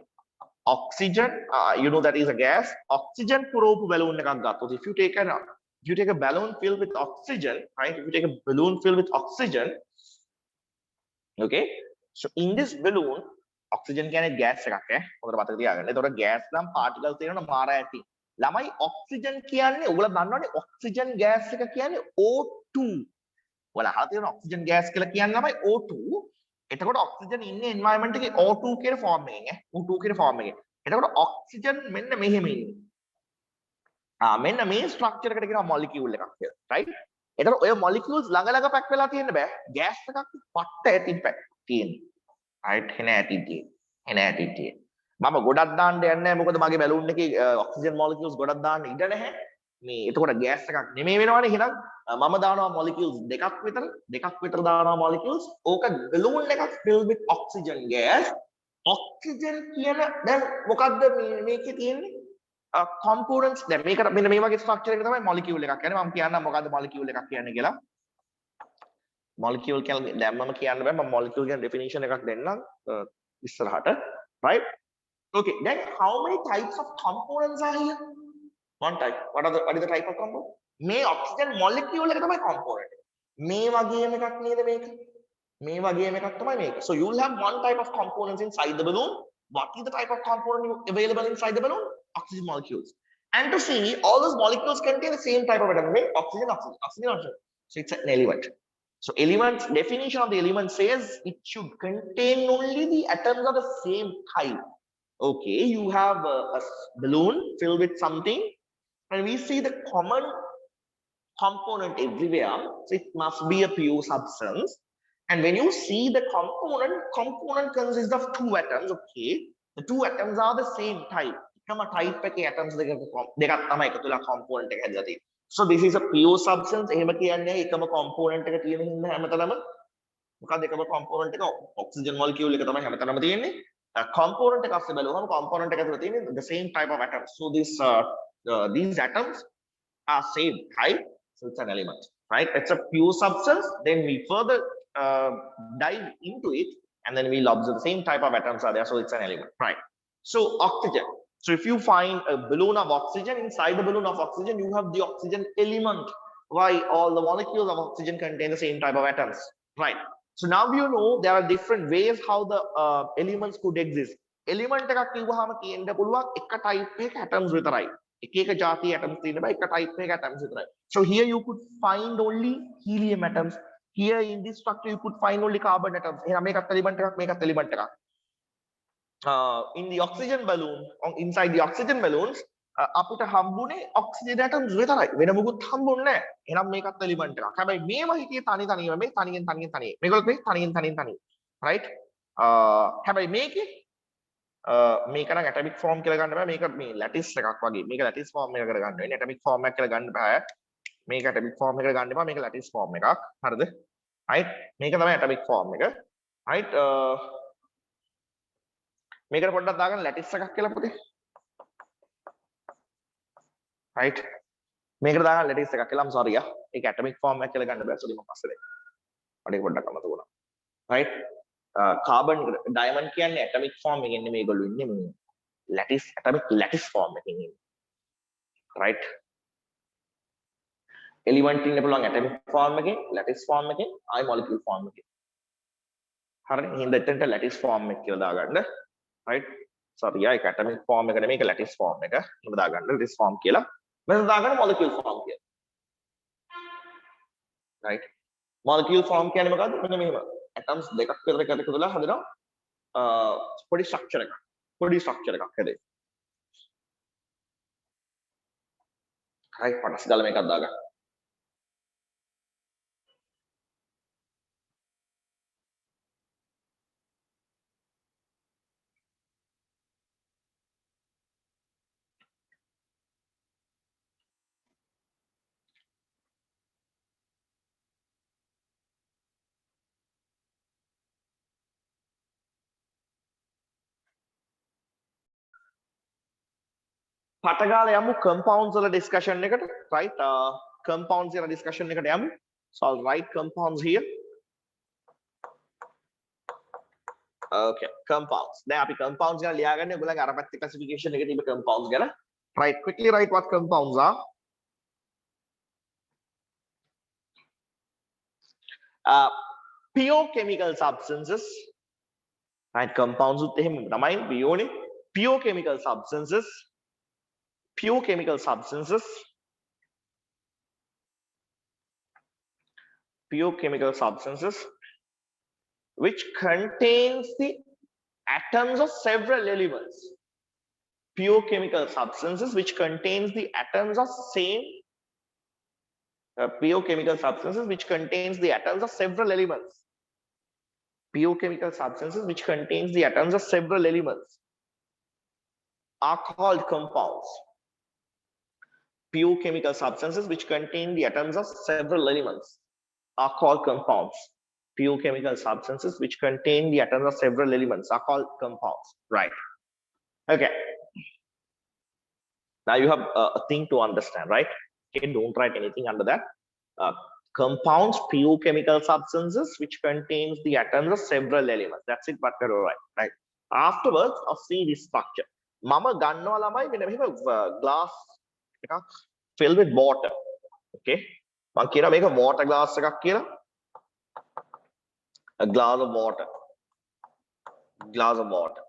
Oxygen, you know that is a gas. Oxygen පුරවපු balloon එකක් ගත්තොත්, if you take a balloon filled with oxygen, right? If you take a balloon filled with oxygen, okay? So in this balloon, oxygen කියන්නේ gas එකක් ඈ. හොඳට මතක තියාගන්න. ඒතකොට gas නම් particles තියෙනවා මාර ඇති. ළමයි oxygen කියන්නේ ඔයගොල්ලෝ දන්නවනේ oxygen gas එක කියන්නේ O2. ඔයාලා අහලා තියෙන ඔක්සිජන් ගෑස් කියලා කියන්නේ තමයි O2. එතකොට ඔක්සිජන් ඉන්නේ එන්වයරන්මන්ට් එකේ O2 කියන ෆෝම් එකෙන් O2 කියන ෆෝම් එකෙන්. එතකොට ඔක්සිජන් මෙන්න මෙහෙම ඉන්නේ. මෙන්න මේ ස්ට්‍රක්චර් එකට කියනවා මොලිකියුල් එකක් කියලා. රයිට්? එතකොට ඔය මොලිකියුල්ස් ළඟ ළඟ පැක් වෙලා තියෙන්න බෑ. ගෑස් එකක් පට්ට ඇතින් පැක් තියෙන්නේ. රයිට්? එන ඇතින් තියෙන්නේ. එන ඇතින් තියෙන්නේ. මම ගොඩක් දාන්න යන්නේ නැහැ මොකද මගේ බැලුන් එකේ ඔක්සිජන් මොලිකියුල්ස් ගොඩක් දාන්න ඉඩ නැහැ. මේ එතකොට ගෑස් එකක් නෙමෙයි වෙනවනේ. එහෙනම් මම දානවා මොලිකියුල්ස් දෙකක් විතර දානවා මොලිකියුල්ස්. ඕක බැලුන් එකක් fill with oxygen gas. Oxygen කියන දැන් මොකද්ද මේකේ තියෙන්නේ? components දැන් මේකට මෙන්න මේ වගේ ස්ට්‍රක්චර් එක තමයි මොලිකියුල් එකක් කියන්නේ. මම කියන්නම් මොකද්ද මොලිකියුල් එකක් කියන්නේ කියලා. මොලිකියුල් කියන්නේ දැන් මම කියන්න බෑ. මම මොලිකියුල් කියන ඩෙෆිනිෂන් එකක් දෙන්නම් ඉස්සරහට. right? Okay, then how many types of components are here? One type. What is the type of component? මේ oxygen molecule එක තමයි component. මේ වගේම එකක් නේද මේක? මේ වගේම එකක් තමයි මේක. So you will have one type of components inside the balloon. What is the type of component available inside the balloon? Oxygen molecules. And to see all those molecules contain the same type of atom, oxygen. So it's an element. So elements, definition of the element says it should contain only the atoms of the same type. Okay, you have a balloon filled with something and we see the common component everywhere. So it must be a pure substance. And when you see the component consists of two atoms. Okay, the two atoms are the same type. එකම type එකේ atoms දෙකක් තමයි එකතු වෙලා component එක හැදලා තියෙන්නේ. So this is a pure substance. එහෙම කියන්නේ එකම component එක තියෙන හින්දා හැමතැනම මොකක්ද එකම component එක oxygen molecule එක තමයි හැමතැනම තියෙන්නේ. Component එක අස්සේ බලුවම component එක ඇතුළේ තියෙන්නේ the same type of atoms. So these atoms are same type. So it's an element, right? It's a pure substance. Then we further dive into it and then we'll observe the same type of atoms are there. So it's an element, right? So oxygen. So if you find a balloon of oxygen, inside the balloon of oxygen, you have the oxygen element. Why? All the molecules of oxygen contain the same type of atoms, right? So now you know there are different ways how the elements could exist. Element එකක් කිව්වහම කියන්න පුළුවන් එක type එකක atoms විතරයි. එක එක જાතියේ atoms තියෙන බෑ එක type එකක atoms විතරයි. So here you could find only helium atoms. Here in this structure you could find only carbon atoms. එහෙනම් මේකත් element එකක් මේකත් element එකක්. In the oxygen balloon, inside the oxygen balloons, අපිට හම්බුනේ oxygen atoms විතරයි. වෙන මොකුත් හම්බුන්නේ නැහැ. එහෙනම් මේකත් element එකක්. හැබැයි මේව හිතේ තනි තනියම මේ තනියෙන්. මේගොල්ලෝ මේ තනියෙන්. right? හැබැයි මේකේ මේක නම් atomic form කියලා ගන්න බෑ. මේක මේ lattice එකක් වගේ. මේක lattice form එකකට ගන්න වෙන්නේ. atomic form එකක් කියලා ගන්න බෑ. මේක atomic form එකකට ගන්න එපා. මේක lattice form එකක්. හරිද? right? මේක තමයි atomic form එක. right? මේකට පොඩ්ඩක් දාගන්න lattice එකක් කියලා පුතේ. right? මේකට දාගන්න lattice එකක් කියලා. I'm sorry ah. ඒක atomic form එකක් කියලා ගන්න බෑ. sorry මම පස්සේ දෙන්න. මට ඒක පොඩ්ඩක් අමතක වුණා. right? carbon diamond කියන්නේ atomic form එකකින් නෙමෙයි ඒගොල්ලෝ ඉන්නේ මේ atomic lattice form එකකින් ඉන්නේ. right? element ඉන්න පුළුවන් atomic form එකකින්, lattice form එකකින්, ආයි molecule form එකකින්. හරිනේ? එහෙනම් එතනට lattice form එක කියලා දාගන්න. right? sorry ඒක atomic form එක නෙමෙයි ඒක lattice form එක. එහෙම දාගන්න lattice form කියලා. මෙතන දාගන්න molecule form කියලා. right? molecule form කියන්නේ මොකද්ද? මෙන්න මෙහෙම. atoms දෙකක් විතර එකතු කරලා හදනවා පොඩි structure එකක්. හැදේ. right? පටස් ගාලා මේකක් දාගන්න. පටගාලා යමු compounds වල discussion එකට. right? compounds වල discussion එකට යමු. so I'll write compounds here. okay, compounds. දැන් අපි compounds ගැන ලියාගන්නේ ඔයගොල්ලන්ගේ අර පැත්තේ classification එකේ තිබෙන compounds ගැන. right? quickly write what compounds are. pure chemical substances. right? compounds උත් එහෙම තමයි pure pure chemical substances. Pure pure chemical substances which contains the atoms of several elements. Pure chemical substances which contains the atoms of same pure chemical substances which contains the atoms of several elements. Pure chemical substances which contains the atoms of several elements are called compounds. Pure chemical substances which contain the atoms of several elements are called compounds. Pure chemical substances which contain the atoms of several elements are called compounds. Right. Okay. Now you have a thing to understand, right? Okay, don't write anything under that. Compounds, pure chemical substances which contains the atoms of several elements. That's it, but right. Afterwards, I'll see this structure. Mama gannawa lamai මෙන්න මෙහෙම glass එකක් filled with water. Okay. මම කියනවා මේක water glass එකක් කියලා. A glass of water. Glass of water.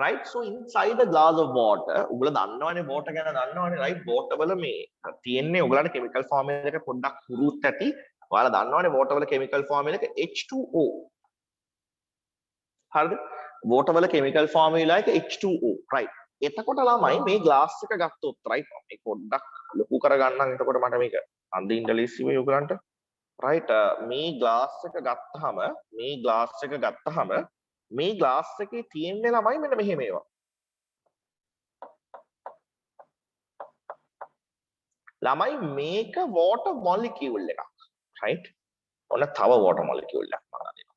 Right? So inside the glass of water, උගල දන්නවනේ water ගැන දන්නවනේ, right? Water වල මේ තියෙන්නේ උගලට chemical formula එක පොඩ්ඩක් හුරුත් ඇති. ඔයාලා දන්නවනේ water වල chemical formula එක H2O. හරිද? water වල chemical formula එක H2O, right? එතකොට ළමයි මේ glass එක ගත්තොත්, right? මේ පොඩ්ඩක් ලොකු කරගන්නම් එතකොට මට මේක අඳින්න ලීසි වෙයි උගලන්ට. right? මේ glass එක ගත්තාම මේ glass එකේ තියෙන්නේ ළමයි මෙන්න මෙහෙම ඒවා. ළමයි මේක water molecule එකක්, right? ඔන්න තව water molecule එකක් මම අදිනවා.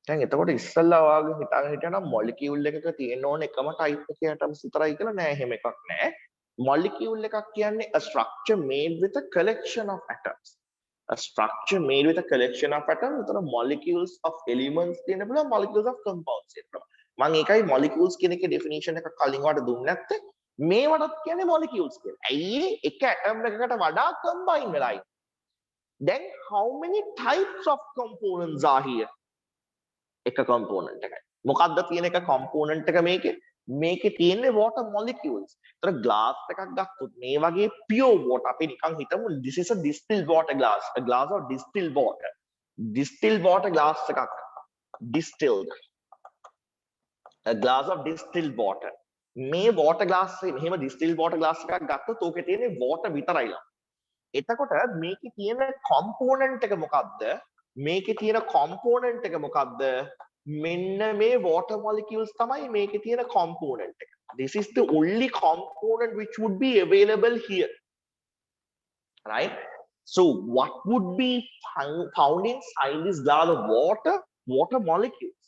දැන් එතකොට ඉස්සල්ලා වාගේ හිතාගෙන හිටියනම් molecule එකක තියෙන ඕන එකම type එකේ atoms විතරයි කියලා නෑ, එහෙම එකක් නෑ. Molecule එකක් කියන්නේ a structure made with a collection of atoms. A structure made with a collection of atoms, with molecules of elements, molecules of compounds. මම ඒකයි molecules කියන එකේ definition එක කලින් වට දුන්නේ නැත්තේ. මේවටත් කියන්නේ molecules කියලා. ඇයි එක atom එකකට වඩා combine වෙලා ඉන්නේ. Then how many types of components are here? එක component එකයි. මොකක්ද තියෙන එක component එක මේකේ තියෙන්නේ water molecules. ඒතර glass එකක් ගත්තොත් මේ වගේ pure water අපි නිකන් හිතමු this is a distilled water glass, a glass of distilled water. Distilled water glass එකක්. Distilled. A glass of distilled water. මේ water glass එහෙම distilled water glass එකක් ගත්තොත් ඕකේ තියෙන්නේ water විතරයිලා. එතකොට මේකේ තියෙන component එක මොකක්ද? මේකේ තියෙන component එක මොකක්ද? මෙන්න මේ water molecules තමයි මේකේ තියෙන component එක. This is the only component which would be available here. Right? So what would be found inside this glass of water? Water molecules.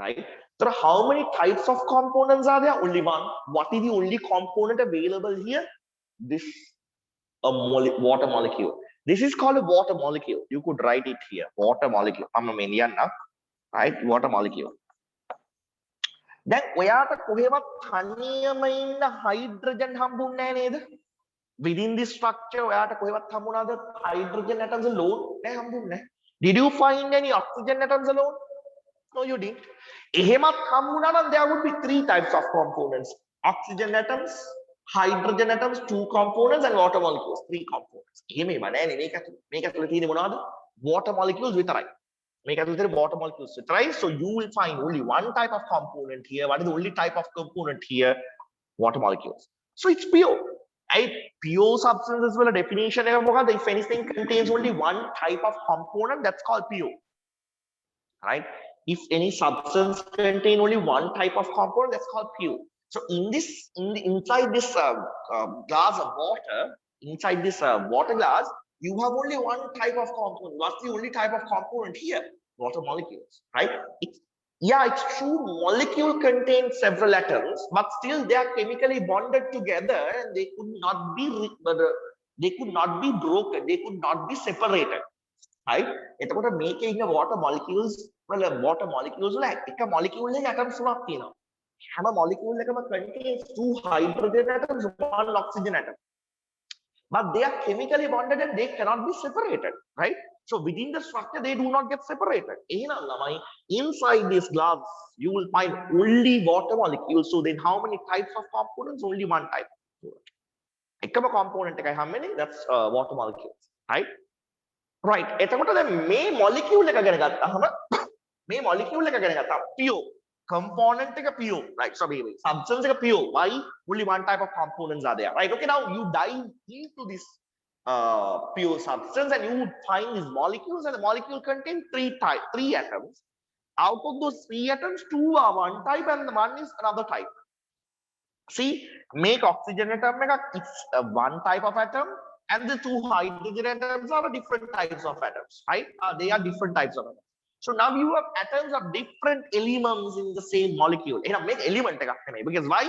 Right? So how many types of components are there? Only one. What is the only component available here? This water molecule. This is called a water molecule. You could write it here. Water molecule. Right? Water molecule. Then ඔයාට කොහෙවත් තනියම ඉන්න hydrogen හම්බුන්නේ නැහැ නේද? Within this structure ඔයාට කොහෙවත් හම්බුණාද hydrogen atoms alone? නෑ හම්බුන්නේ නැහැ. Did you find any oxygen atoms alone? No, you didn't. එහෙමත් හම්බුණා නම් there would be three types of components. Oxygen atoms, hydrogen atoms, two components, and water molecules, three components. එහෙමම නෑනේ මේක ඇතුලේ තියෙන්නේ මොනවද? Water molecules විතරයි. Make it water molecules, right? So you will find only one type of component here. What is the only type of component here? Water molecules. So it's pure. Right? Pure substances will a definition. If anything contains only one type of component, that's called pure. Right? If any substance contain only one type of component, that's called pure. So inside this glass of water, inside this water glass, you have only one type of component. What's the only type of component here? Water molecules, right? It's true, molecule contains several atoms, but still they are chemically bonded together and they could not be broken, they could not be separated, right? එතකොට මේකේ ඉන්න water molecules වල එක molecule එකේ atoms තුනක් තියෙනවා. හැම molecule එකම contains two hydrogen atoms, one oxygen atom. But they are chemically bonded and they cannot be separated, right? So within the structure, they do not get separated. Inside this glass, you will find only water molecules. So then how many types of components? Only one type. Ekama component, how many? That's water molecules, right? right එතකොට දැන් මේ මොලිකියුල් එක ගැන ගත්තාම මේ මොලිකියුල් එක ගැන ගත්තාම pure component එක pure right so මේ substance එක pure why only one type of components are there right okay now you dive into this pure substance and you would find these molecules and the molecule contain three atoms. Out of those three atoms, two are one type and one is another type. See, make oxygen atom, it's one type of atom, and the two hydrogen atoms are different types of atoms, right? They are different types of atoms. So now you have atoms of different elements in the same molecule. Make element because why?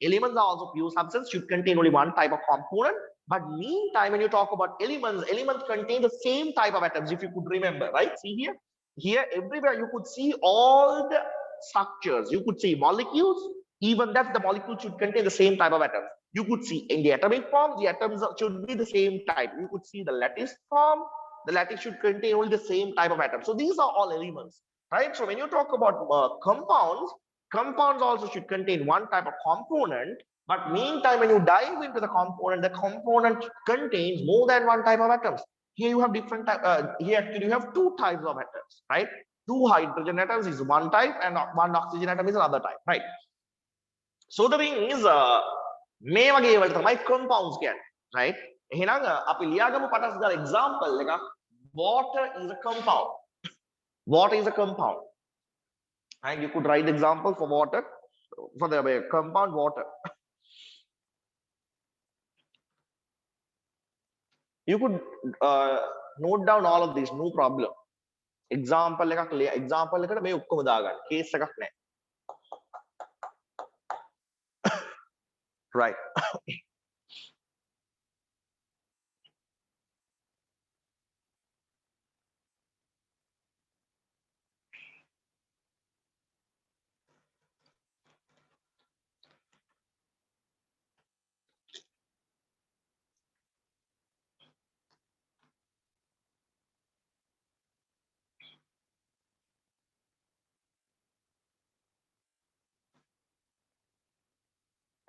Elements are also pure substance, should contain only one type of component. But meantime, when you talk about elements, elements contain the same type of atoms, if you could remember, right? See here, here everywhere you could see all the structures. You could see molecules, even that the molecule should contain the same type of atoms. You could see in the atomic form, the atoms should be the same type. You could see the lattice form, the lattice should contain only the same type of atoms. So these are all elements, right? So when you talk about compounds, compounds also should contain one type of component. But meantime, when you dive into the component contains more than one type of atoms. Here you have different type. Here you have two types of atoms, right? Two hydrogen atoms is one type, and one oxygen atom is another type, right? So the thing is මේ වගේ වලට තමයි compounds කියන්නේ right එහෙනම් අපි ලියාගමු පටස් ගාලා example එකක් water is a compound water is a compound and you could write example for water for the compound water you could note down all of these no problem example එකට මේ ඔක්කොම දාගන්න case එකක් නැහැ right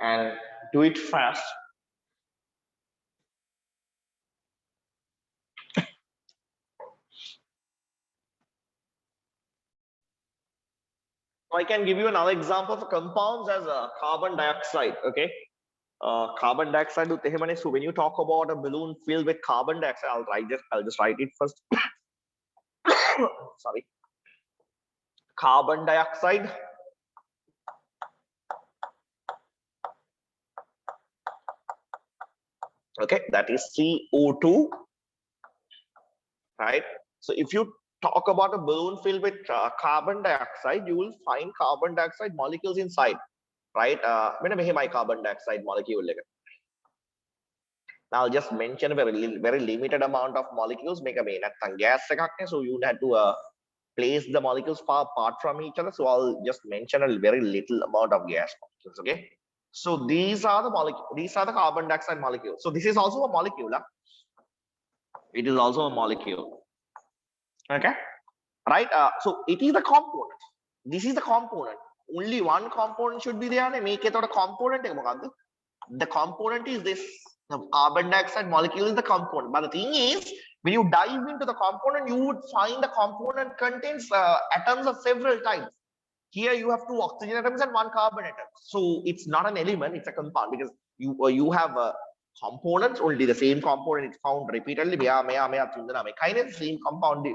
and do it fast I can give you another example for compounds as carbon dioxide. Okay, carbon dioxide. So when you talk about a balloon filled with carbon dioxide, I'll just write it first. Sorry, carbon dioxide. Okay, that is CO2. Right. So if you talk about a balloon filled with carbon dioxide, you will find carbon dioxide molecules inside. Right? My carbon dioxide molecule. I'll just mention a very limited amount of molecules. Make a gas. So you have to place the molecules far apart from each other. So I'll just mention a very little amount of gas molecules. Okay. So these are the molecules. These are the carbon dioxide molecules. So this is also a molecule. It is also a molecule. Okay. Right. So it is the component. This is the component. Only one component should be there. Make it a component. The component is this. The carbon dioxide molecule is the component. But the thing is, when you dive into the component, you would find the component contains atoms of several types. Here you have two oxygen atoms and one carbon atom. So it's not an element, it's a compound because you have components, only the same component is found repeatedly. Same compound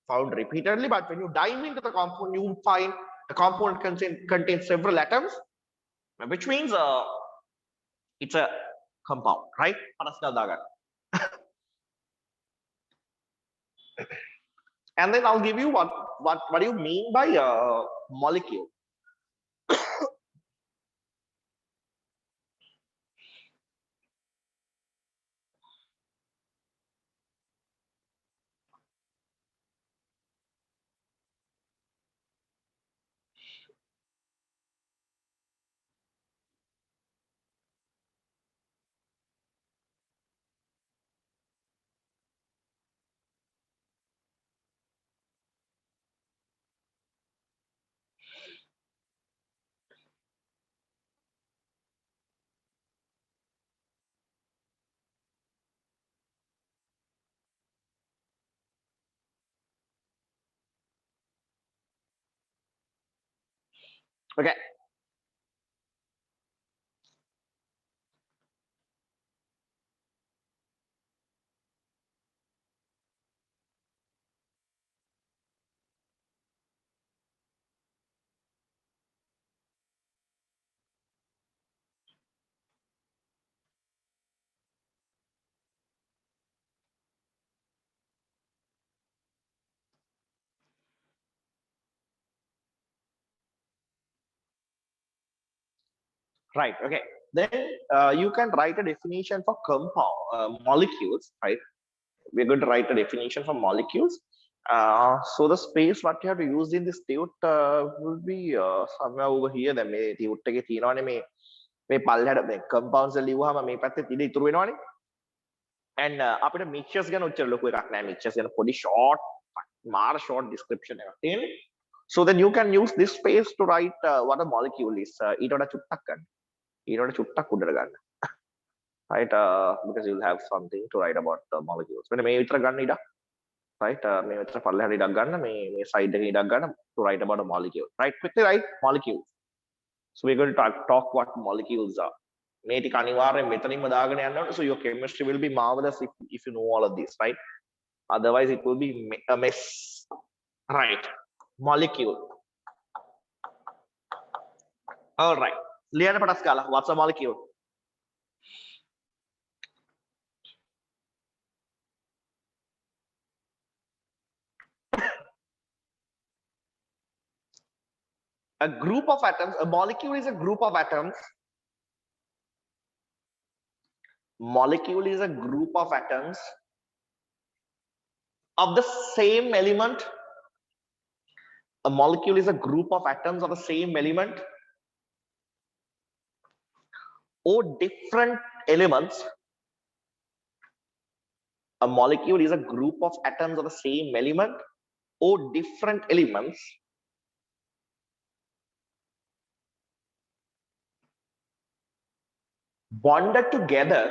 found repeatedly, but when you dive into the compound, you find the component contains several atoms, which means it's a compound, right? And then I'll give you what do you mean by molecule. Okay. Right. Okay. Then you can write a definition for compound molecules. Right. We're going to write a definition for molecules. So the space what you have to use in this tute will be somewhere over here. Then මේ tute එකේ තියෙනවනේ මේ පල්ලෙහාට මේ compounds එක ලියුවාම මේ පැත්තේ ඉඳ ඉතුරු වෙනවනේ. And අපිට mixtures ගැන උච්චර ලොකු එකක් නෑ. mixtures ගැන පොඩි short මාර short description එකක් තියෙන්නේ. So then you can use this space to write what a molecule is. ඊට වඩා චුට්ටක් ගන්න. ඊට වඩා චුට්ටක් උඩට ගන්න. Right, because you'll have something to write about the molecules. මෙන්න මේ විතර ගන්න ඉඩ. Right, මේ විතර පල්ලෙහාට ඉඩක් ගන්න, මේ side එකේ ඉඩක් ගන්න to write about a molecule. Right, quickly write molecules. So we're going to talk what molecules are. මේ ටික අනිවාර්යෙන් මෙතනින්ම දාගෙන යන්න ඕනේ. So your chemistry will be marvelous if you know all of this, right? Otherwise it will be a mess. Right, molecule. All right, ලියන්න පටස් ගාලා. What's a molecule? A group of atoms, a molecule is a group of atoms. Molecule is a group of atoms of the same element. A molecule is a group of atoms of the same element or different elements. A molecule is a group of atoms of the same element or different elements bonded together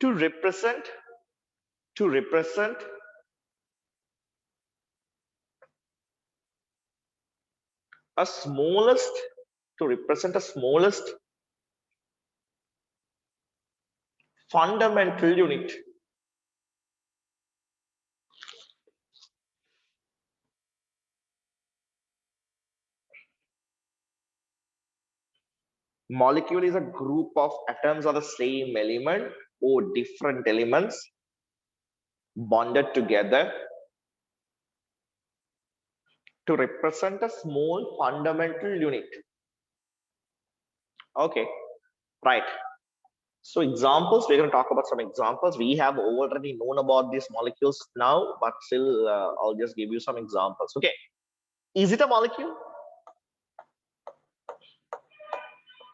to represent a smallest fundamental unit. Molecule is a group of atoms of the same element or different elements bonded together to represent a small fundamental unit. Okay, right. So examples, we're going to talk about some examples. We have already known about these molecules now, but still I'll just give you some examples. Okay, is it a molecule?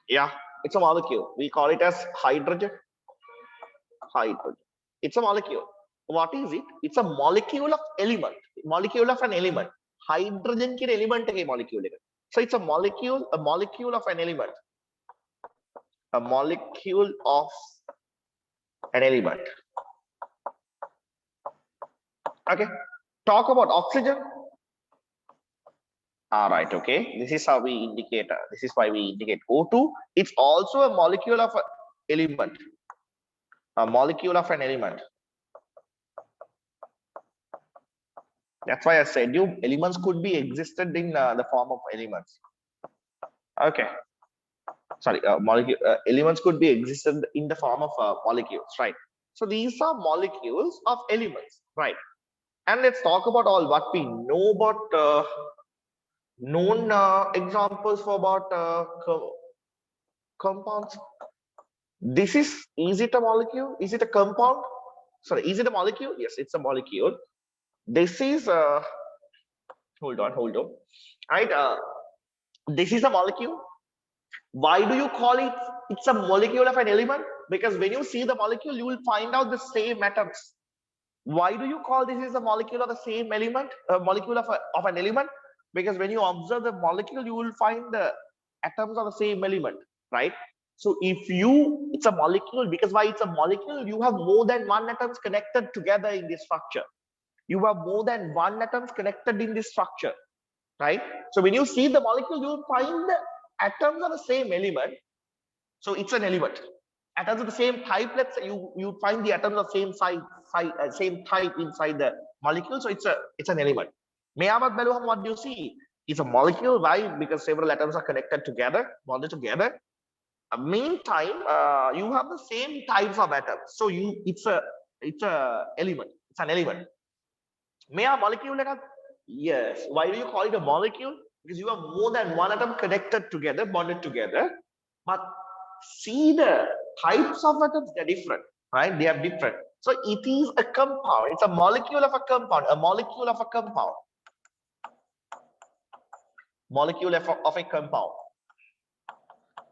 Yeah, it's a molecule. We call it as hydrogen. It's a molecule. What is it? It's a molecule of element. Molecule of an element. Hydrogen ki element hai molecule. So it's a molecule of an element. A molecule of an element. Okay. Talk about oxygen. All right. Okay. This is how we indicate. This is why we indicate O2. It's also a molecule of an element. A molecule of an element. That's why I said you elements could be existed in the form of elements. Okay. Sorry, elements could be existed in the form of molecules, right? So these are molecules of elements, right? And let's talk about all what we know about known examples for about compounds. This is it a molecule? Is it a compound? Sorry, is it a molecule? Yes, it's a molecule. This is hold on, right? This is a molecule. Why do you call it it's a molecule of an element? Because when you see the molecule, you will find out the same atoms. Why do you call this is a molecule of the same element? A molecule of an element? Because when you observe the molecule, you will find the atoms of the same element, right? So if it's a molecule, because why it's a molecule, you have more than one atoms connected together in this structure. You have more than one atoms connected in this structure, right? So when you see the molecule, you find the atoms are the same element. So it's an element. Atoms of the same type. Let's say you find the atoms of same same type inside the molecule. So it's an element. What do you see? It's a molecule. Why? Because several atoms are connected together, bonded together. Meantime, you have the same types of atoms. So it's a element. It's an element. Molecule? Yes. Why do you call it a molecule? Because you have more than one atom connected together, bonded together. But see the types of atoms, they're different, right? They are different. So it is a compound. It's a molecule of a compound. A molecule of a compound. Molecule of a compound.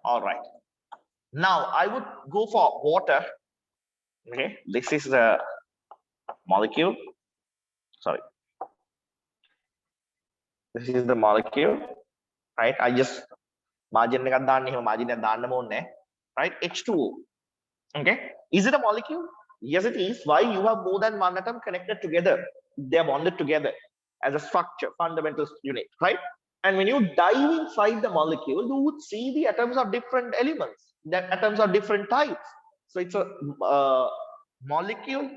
All right. Now I would go for water. Okay, this is the molecule. Sorry. This is the molecule, right? I just margin right? H2O. Okay. Is it a molecule? Yes, it is. Why? You have more than one atom connected together. They are bonded together as a structure, fundamental unit, right? And when you dive inside the molecule, you would see the atoms of different elements. That atoms are different types. So it's a molecule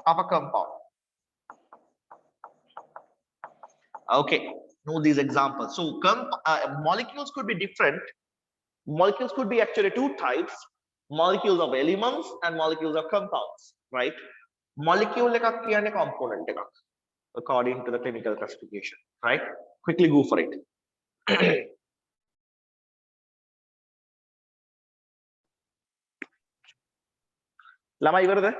of a compound. Okay, know these examples. So molecules could be different. Molecules could be actually two types: molecules of elements and molecules of compounds, right? Molecule like a component according to the chemical classification, right? Quickly go for it. Lama, you were there?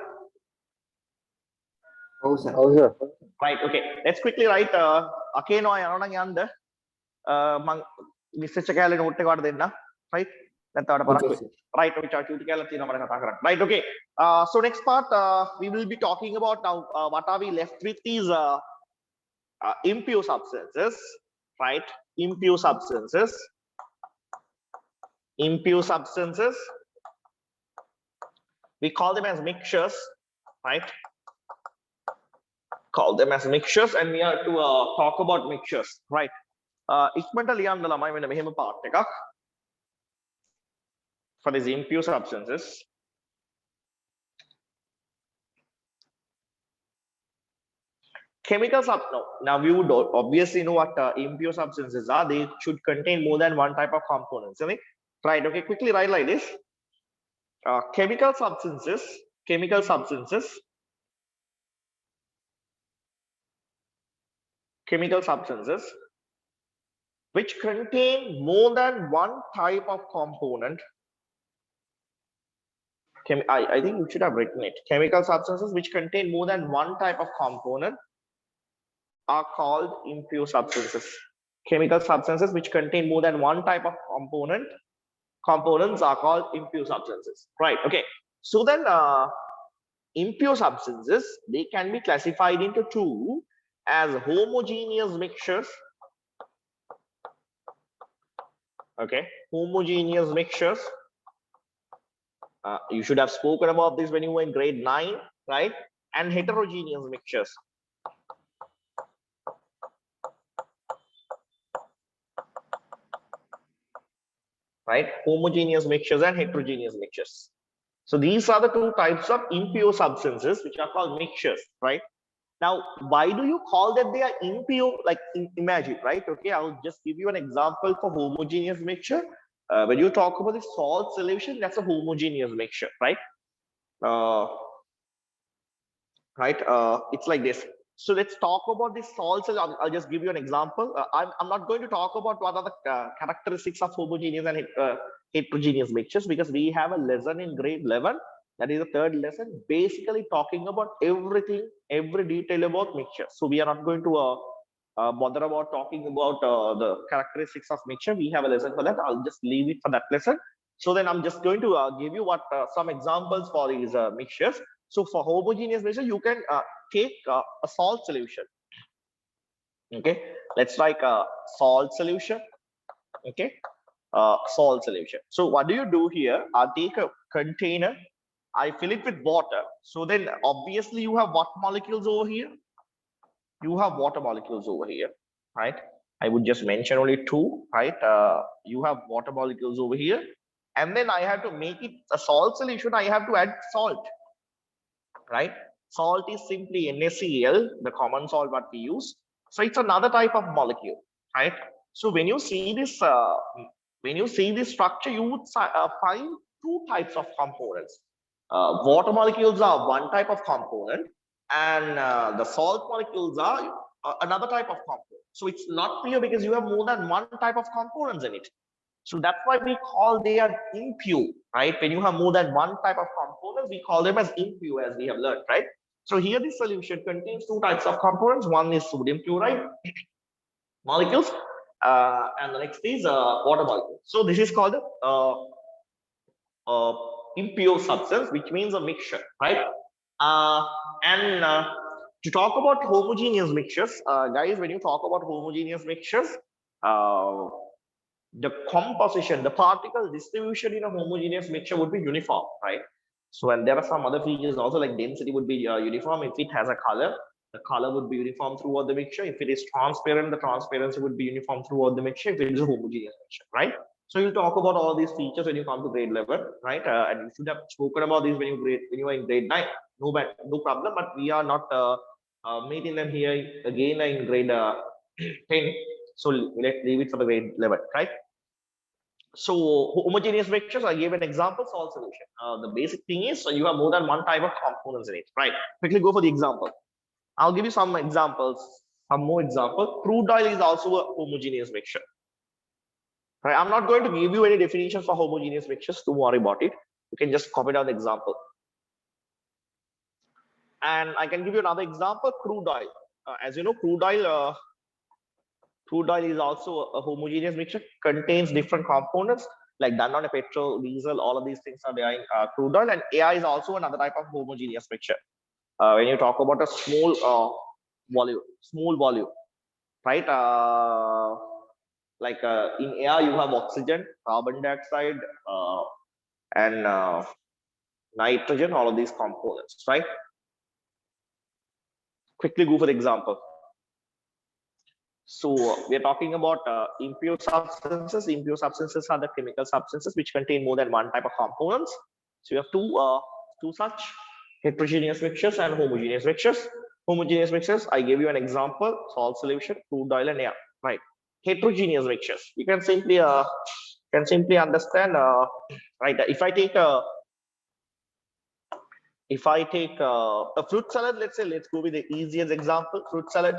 Oh, sir. Oh, sir. Right, okay. Let's quickly write Akeno Ayana Yanda. Mr. Chakale note denna, right? Right, right, okay. So next part, we will be talking about now what are we left with is impure substances, right? Impure substances. Impure substances. We call them as mixtures, right? Call them as mixtures, and we are to talk about mixtures, right? For these impure substances. Chemical now we would obviously know what impure substances are. They should contain more than one type of components, right? Okay, quickly write like this. Chemical substances which contain more than one type of component. I think you should have written it. Chemical substances which contain more than one type of component are called impure substances. Chemical substances which contain more than one type of components are called impure substances, right? Okay, so then impure substances, they can be classified into two, as homogeneous mixtures. Okay, homogeneous mixtures. You should have spoken about this when you were in grade 9, right? And heterogeneous mixtures. Right? Homogeneous mixtures and heterogeneous mixtures. So these are the two types of impure substances which are called mixtures, right? Now, why do you call that they are impure? Like, imagine, right? Okay, I'll just give you an example for homogeneous mixture. When you talk about the salt solution, that's a homogeneous mixture, right? It's like this. So let's talk about the salts. I'll just give you an example. I'm not going to talk about what are the characteristics of homogeneous and heterogeneous mixtures, because we have a lesson in grade 11. That is the third lesson, basically talking about everything, every detail about mixture. So we are not going to bother about talking about the characteristics of mixture. We have a lesson for that. I'll just leave it for that lesson. So then I'm just going to give you what some examples for these mixtures. So for homogeneous mixture, you can take a salt solution. Okay, let's like a salt solution. Okay, salt solution. So what do you do here? I take a container, I fill it with water. So then obviously you have what molecules over here? You have water molecules over here, right? I would just mention only two, right? You have water molecules over here. And then I have to make it a salt solution. I have to add salt, right? Salt is simply NaCl, the common salt what we use. So it's another type of molecule, right? So when you see this structure, you would find two types of components. Water molecules are one type of component, and the salt molecules are another type of component. So it's not clear because you have more than one type of components in it. So that's why we call they are impure, right? When you have more than one type of components, we call them as impure, as we have learned, right? So here this solution contains two types of components. One is sodium chloride molecules, and the next is water molecules. So this is called impure substance, which means a mixture, right? And to talk about homogeneous mixtures, guys, when you talk about homogeneous mixtures, the composition, the particle distribution in a homogeneous mixture would be uniform, right? So, and there are some other features also, like density would be uniform. If it has a color, the color would be uniform throughout the mixture. If it is transparent, the transparency would be uniform throughout the mixture. If it is a homogeneous mixture, right? So you'll talk about all these features when you come to grade 11, right? And you should have spoken about these when you are in grade 9. No problem. But we are not meeting them here again in grade 10. So let's leave it for the grade 11, right? So homogeneous mixtures, I gave an example, salt solution. The basic thing is you have more than one type of components in it, right? Quickly go for the example. I'll give you some examples, some more examples. Crude oil is also a homogeneous mixture. Right? I'm not going to give you any definitions for homogeneous mixtures. Don't worry about it. You can just copy down the example. And I can give you another example, crude oil. As you know, crude oil is also a homogeneous mixture, contains different components like done on a petrol, diesel, all of these things are there in crude oil. And air is also another type of homogeneous mixture. When you talk about a small volume, right? Like in air, you have oxygen, carbon dioxide, and nitrogen, all of these components, right? Quickly go for the example. So we are talking about impure substances. Impure substances are the chemical substances which contain more than one type of components. So you have two such heterogeneous mixtures and homogeneous mixtures. Homogeneous mixtures, I gave you an example: salt solution, crude oil, and air. Right. Heterogeneous mixtures, you can simply understand. Right. If I take a fruit salad, let's go with the easiest example: fruit salad.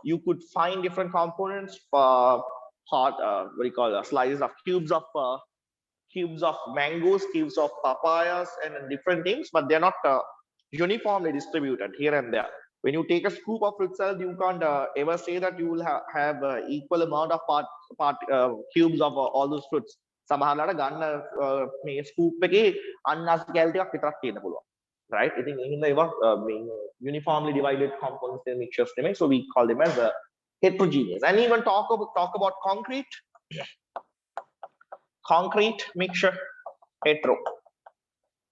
You could find different components for what do you call slices of cubes of mangoes, cubes of papayas, and different things, but they're not uniformly distributed here and there. When you take a scoop of fruit salad, you can't ever say that you will have equal amount of cubes of all those fruits. සමහරවිට ගන්න මේ scoop එකේ අන්නාස් කැල් ටිකක් විතරක් තියෙන්න පුළුවන්. Right? I think uniformly divided components in mixtures, so we call them as heterogeneous. And even talk about concrete mixture, hetero.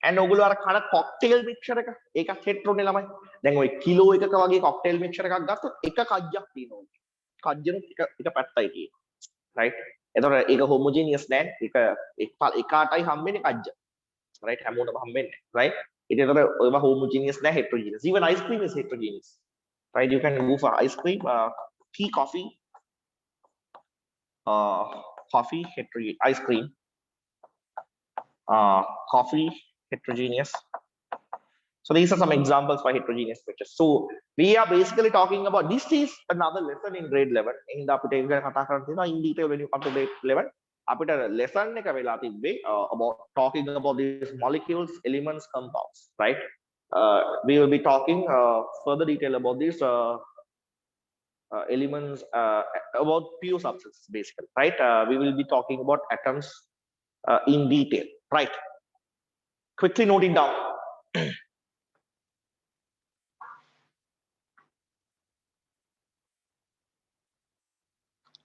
And ඔගොල්ලෝ අර කන cocktail mixture එක ඒකත් hetero නේ ළමයි. දැන් ඔය කිලෝ එකක වගේ cocktail mixture එකක් ගත්තොත් එක කජ්ජක් තියෙනවා. කජ්ජෙනුත් එක පැත්තයි තියෙන්නේ. Right? එතකොට ඒක homogeneous නෑ. එකාටයි හම්බෙන්නේ කජ්ජ. Right? හැමෝටම හම්බෙන්නේ. Right? It is homogeneous, not heterogeneous. Even ice cream is heterogeneous, right? You can go for ice cream, tea, coffee, heterogeneous. Ice cream, coffee, heterogeneous. So these are some examples for heterogeneous mixtures. So we are basically talking about, this is another lesson in grade 11. In the in detail when you come to grade 11. අපිට lesson එක වෙලා තිබ්බේ about talking about these molecules, elements, compounds, right? We will be talking further detail about these elements, about pure substances basically, right? We will be talking about atoms in detail, right? Quickly noting down.